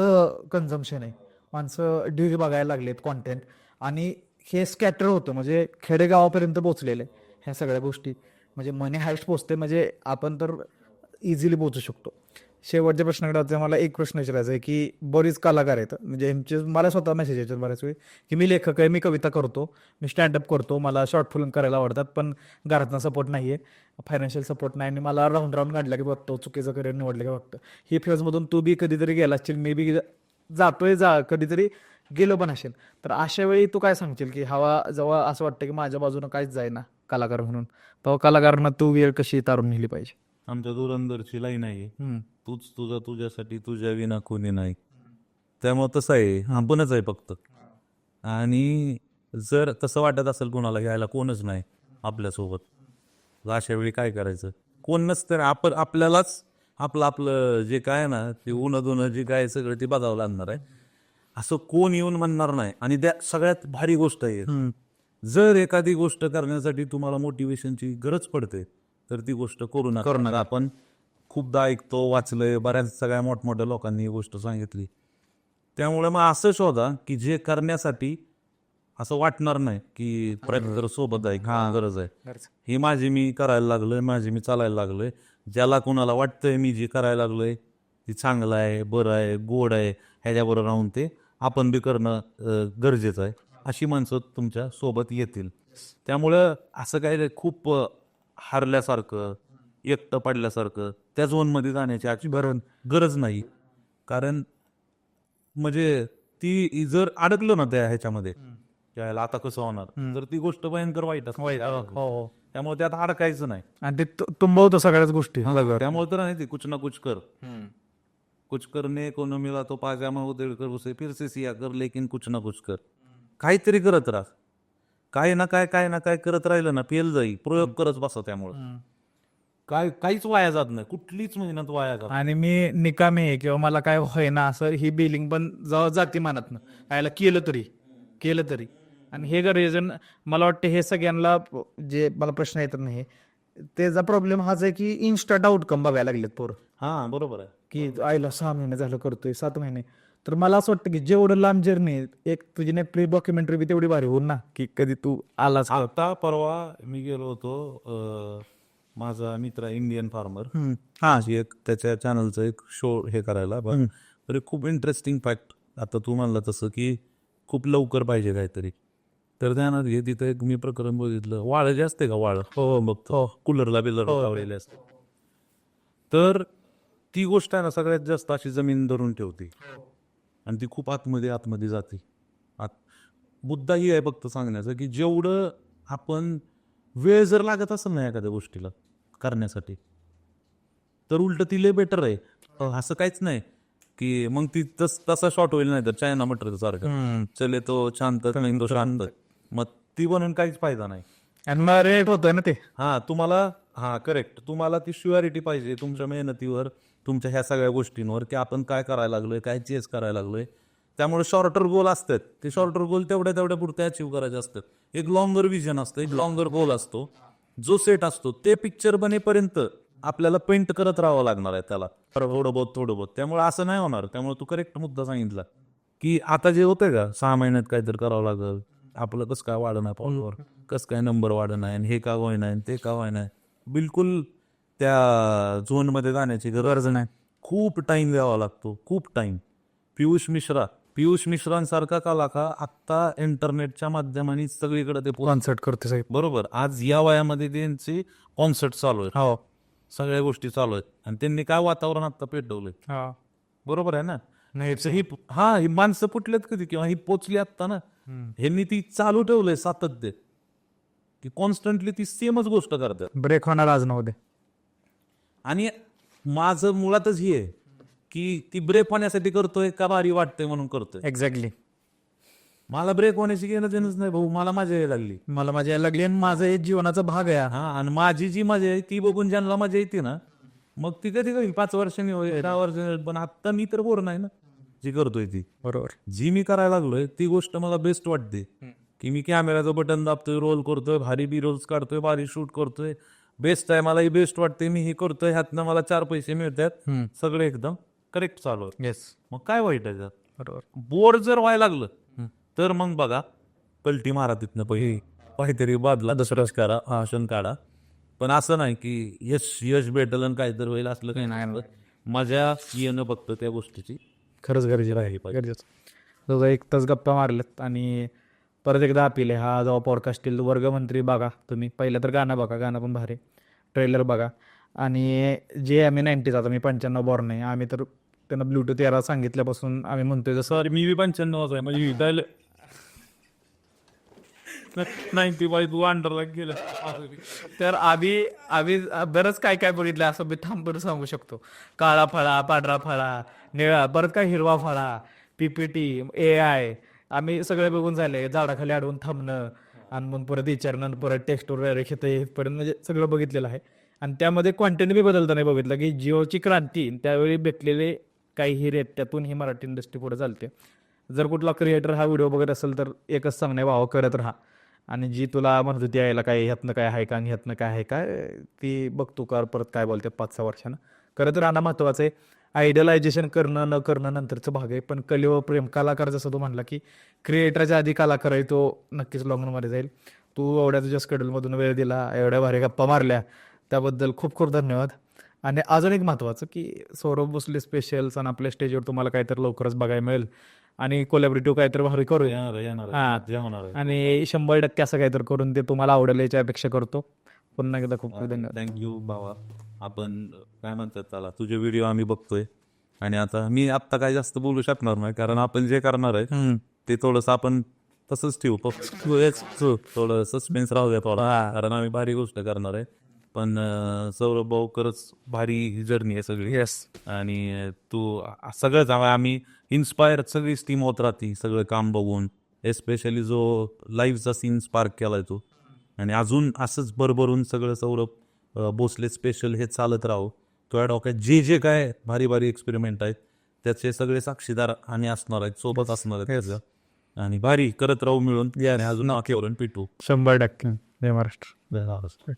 कन्झम्पशन आहे. माणसं ड्यू बघायला लागलेत कॉन्टेंट आणि हे स्कॅटर होतं म्हणजे खेडेगावापर्यंत पोहोचलेलं आहे ह्या सगळ्या गोष्टी. म्हणजे मनी हाईस्ट पोचते म्हणजे आपण तर इझिली पोचू शकतो. शेवटच्या प्रश्नाकडे आता मला एक प्रश्न विचारायचा आहे की बरीच कलाकार आहेत म्हणजे ह्यांचे मला स्वतः मेसेज येतात बऱ्याच वेळी की मी लेखक आहे मी कविता करतो मी स्टँडअप करतो मला शॉर्ट फिल्म करायला आवडतात पण घरातनं सपोर्ट नाही आहे फायनान्शियल सपोर्ट नाही आणि मला राऊंड काढला की बघतो चुकीचं करिअर निवडलं की बघतो. ही फेजमधून तू बी कधीतरी गेला असशील मी बी जातोय कधीतरी गेलो पण असेल तर अशा वेळी तू काय सांगशील की हवा जेव्हा असं वाटतं की माझ्या बाजूनं काहीच जाईना कलाकार म्हणून तेव्हा कलाकारांना तू वेळ कशी तारून नेली पाहिजे. आमच्या धुरंधरची लाईन आहे तूच तुझ्यासाठी तुझ्या विना कोणी नाही. त्यामुळे तसं आहे आपणच आहे फक्त. आणि जर तसं वाटत असेल कोणाला घ्यायला कोणच नाही आपल्यासोबत अशा वेळी काय करायचं कोण नसतं आपण आपल्यालाच आपलं जे काय ना ते उन्हा जे काय सगळं ते बघावं लागणार आहे. असं कोण येऊन म्हणणार नाही. आणि त्या सगळ्यात भारी गोष्ट आहे जर एखादी गोष्ट करण्यासाठी तुम्हाला मोटिवेशनची गरज पडते तर ती गोष्ट करू नका. आपण खूपदा ऐकतो वाचलंय बऱ्याच सगळ्या मोठमोठ्या लोकांनी ही गोष्ट सांगितली. त्यामुळे मग असं शोधा की जे करण्यासाठी असं वाटणार नाही की प्रयत्न सोबत आहे गरज आहे ही माझी मी करायला लागलोय माझी मी चालायला लागलोय. ज्याला कोणाला वाटतंय मी जे करायला लागलोय ती चांगलं आहे बरं आहे गोड आहे ह्याच्याबरोबर राहून ते आपण बी करणं गरजेचं आहे अशी माणसं तुमच्या सोबत येतील. त्यामुळं असं काय खूप हारल्यासारखं एकटं पडल्यासारखं त्या झोनमध्ये जाण्याची गरज नाही. कारण म्हणजे ती जर अडकलं ना त्या ह्याच्यामध्ये त्याला आता कसं होणार तर ती गोष्ट भयंकर वाईट असते. त्यामुळे त्यात अडकायचं नाही आणि ते तुंबवतं सगळ्याच गोष्टी. त्यामुळे तर नाही ते कुछ ना कुछ करने को न मिला तो पाजामा उधेड़ कर उसे फिर से सिया कर लेकिन कुछ ना कुछ कर. काहीतरी करत राहा काय ना काय करत राहिलं ना पेल जाई प्रयोग करत बसा. त्यामुळे काहीच वाया जात नाही कुठलीच मेहनत वाया जात. आणि मी निकामी आहे किंवा मला काय होईना असं ही बिलिंग पण जाते मनातनं यायला केलं तरी आणि हे गरजेचं मला वाटतं हे सगळ्यांना जे मला प्रश्न येतात नाही त्याचा प्रॉब्लेम हाच आहे की इन्स्टंट आउटकम बघायला लागलेत पोरं. बरोबर आहे की आईला 6 महिने झालं करतोय 7 महिने. तर मला असं वाटतं की जेवढं लांब जर्नी एक तुझी नेटफ्लिक्स डॉक्युमेंटरी बी तेवढी भारी होईल ना की कधी तू आलाच. आता परवा मी गेलो होतो माझा मित्र इंडियन फार्मर एक त्याच्या चॅनलचं एक शो हे करायला तरी खूप इंटरेस्टिंग फॅक्ट आता तू म्हणला तसं की खूप लवकर पाहिजे काहीतरी तर त्यानं तिथं एक मी प्रकरण बघितलं वाळ जे असते का वाळ बघतो कूलरला बिलर लावलेले असते तर ती गोष्ट आहे ना सगळ्यात जास्त अशी जमीन धरून ठेवते आणि ती खूप आतमध्ये जाते. मुद्दा ही आहे फक्त सांगण्याचं की जेवढं आपण वेळ जर लागत असेल ना एखाद्या गोष्टीला करण्यासाठी तर उलट ती लय बेटर आहे. असं काहीच नाही की मग ती तसा शॉर्ट होईल नाही तर चायना मटेरियल सारखं चले तो शांत तो शांत, मग ती बनवून काहीच फायदा नाही. आणि मग रेट होतोय ना ते. करेक्ट, तुम्हाला ती शुअरिटी पाहिजे तुमच्या मेहनतीवर, तुमच्या ह्या सगळ्या गोष्टींवर की आपण काय करायला लागलोय, काय चेस करायला लागलोय. त्यामुळे शॉर्टर गोल असतात, ते शॉर्टर गोल तेवढ्या पुरते अचीव्ह करायचे असतात. एक लॉंगर विजन असतं, एक लॉंगर गोल असतो, जो सेट असतो ते पिक्चर बनेपर्यंत आपल्याला पेंट करत राहावं लागणार आहे त्याला, थोडं बहुत. त्यामुळे असं नाही होणार. त्यामुळे तू करेक्ट मुद्दा सांगितला की आता जे होतंय का 6 महिन्यात काहीतरी करावं लागल, आपलं कसं काय वाढणार फॉलोअर, कसं काय नंबर वाढणार आहे, हे का होय नाही ते का होय नाही, बिलकुल त्या झोनमध्ये जाण्याची गरज नाही. खूप टाइम द्यावा लागतो, खूप टाइम. पियुष मिश्रांसारखा कलाकार आत्ता इंटरनेटच्या माध्यमाने सगळीकडे ते कॉन्सर्ट करते साहेब. बरोबर. आज या वयामध्ये त्यांची कॉन्सर्ट चालू आहे, हो. सगळ्या गोष्टी चालू आहेत, आणि त्यांनी काय वातावरण आता पेटवलंय. बरोबर आहे ना. नाही ही माणसं फुटलेत कधी किंवा ही पोचली आता ना, ह्यांनी ती चालू ठेवलंय सातत्य, की कॉन्स्टंटली ती सेमच गोष्ट करतात. ब्रेक होणार आज नव्हते. आणि माझं मुळातच हे आहे की ती ब्रेक होण्यासाठी करतोय का भारी वाटतंय म्हणून करतोय. एक्झॅक्टली. मला ब्रेक होण्याची घेणं देणंच नाही भाऊ, मला मजा यायला लागली. मला मजा यायला लागली आणि माझा हे जीवनाचा भाग आहे हा. आणि माझी जी मजा आहे ती बघून ज्यांना मजा येते ना, मग ती कधी होईल 5 वर्षांनी होईल, 10 वर्षांनी. पण आता मी तर बोर नाही ना जी करतोय ती. बरोबर. जी मी करायला लागलोय ती गोष्ट मला बेस्ट वाटते, की मी कॅमेराचं बटन दाबतोय, रोल करतोय, भारी बी रोल्स काढतोय, भारी शूट करतोय, बेस्ट आहे, मला ही बेस्ट वाटते, मी हे करतोय, ह्यातनं मला 4 पैसे मिळतात, सगळे एकदम करेक्ट चालू आहे. येस. मग काय वाईट आहे त्यात? बरोबर. बोर जर व्हायला लागलं तर मग बघा, पलटी मारा तिथनं पहिली, काहीतरी बादला दुसराच करा, भाषण काढा. पण असं नाही की यश भेटल आणि काहीतरी होईल, असलं काही नाही. मजा येणं फक्त त्या गोष्टीची खरंच गरजेचं आहे, गरजेचं. 1 तास गप्पा मारल्यात आणि परत एकदा अपील आहे, हा जेव्हा पॉडकास्ट येईल वर्गमंत्री बघा तुम्ही. पहिलं तर गाणं बघा, गाणं पण भारी, ट्रेलर बघा. आणि जे आम्ही 90s, आता मी 95 बॉर्न आहे, आम्ही तर त्यांना ब्लूटूथ एरा सांगितल्यापासून आम्ही म्हणतोय जसं. सर मी बी 95 आहे, म्हणजे 95 तू अंडरला गेलं. तर आम्ही बरंच काय बघितलं असं मी थांबून सांगू शकतो. काळा फळा, पांढरा फळा, निळा, परत काय हिरवा फळा, PPT, AI, आम्ही सगळे बघून झाले. झाडाखाली अडवून थांबणं आणि मग परत विचारणं, परत टेक्स्टवर डायरेक्ट येतं, इथपर्यंत म्हणजे सगळं बघितलेलं आहे. आणि त्यामध्ये कॉन्टेंट बी बदलताना बघितलं की जिओची क्रांती, त्यावेळी भेटलेले काही हिरे आहेत, त्यातून ही मराठी इंडस्ट्री पुढे चालते. जर कुठला क्रिएटर हा व्हिडिओ बघत असेल तर एकच सांगणे, भाव करत राहा. आणि जी तुला म्हणत होती यायला काय ह्यातनं काय आहे का आणि ह्यातनं काय आहे का, ती बघतो कर परत काय बोलते 5-6 वर्षानं. करत राहणं महत्त्वाचं आहे. आयडियलायझेशन करणं न करणं नंतरचं भाग आहे. पण कलेवर प्रेम, कलाकार जसं तू म्हणला की क्रिएटरच्या आधी कलाकार आहे, तो नक्कीच लॉंगरनमध्ये जाईल. तू एवढ्या तुझ्या स्केड्यूलमधून वेळ दिला, एवढ्या भारी गप्पा मारल्या, त्याबद्दल खूप खूप धन्यवाद. आणि अजून एक महत्त्वाचं की सौरभ भोसले स्पेशल्स आणि आपल्या स्टेजवर तुम्हाला काहीतरी लवकरच बघायला मिळेल आणि कोलॅबरेटिव्ह काहीतरी भारी करूया. आणि 100% असं काहीतरी करून ते तुम्हाला आवडेल याची अपेक्षा करतो. पुन्हा एकदा खूप खूप धन्यवाद. थँक्यू भावा. आपण काय म्हणतात त्याला, तुझे व्हिडिओ आम्ही बघतोय आणि आता मी आत्ता काय जास्त बोलू शकणार नाही, कारण आपण जे करणार आहे ते थोडंसं आपण तसंच ठेवू, थोडं सस्पेन्स राहू द्या थोडा, कारण आम्ही भारी गोष्ट करणार आहे. पण सौरभ भाऊ खरंच भारी जर्नी आहे सगळी. येस. आणि तू सगळंच आम्ही इन्स्पायर, सगळीच टीम होत राहते सगळं काम बघून, एस्पेशली जो लाईव्हचा सीन स्पार्क केलाय तो. आणि अजून असंच भरभरून सगळं सौरभ भोसले स्पेशल हे चालत राहू. तुझ्या डोक्यात जे काय भारी भारी एक्सपेरिमेंट आहेत त्याचे सगळे साक्षीदार आणि असणार आहेत, सोबत असणार आहेत. आणि भारी करत राहू मिळून, आणि अजून केवळ पिटू. 100%. जय महाराष्ट्र. धन्यवाद.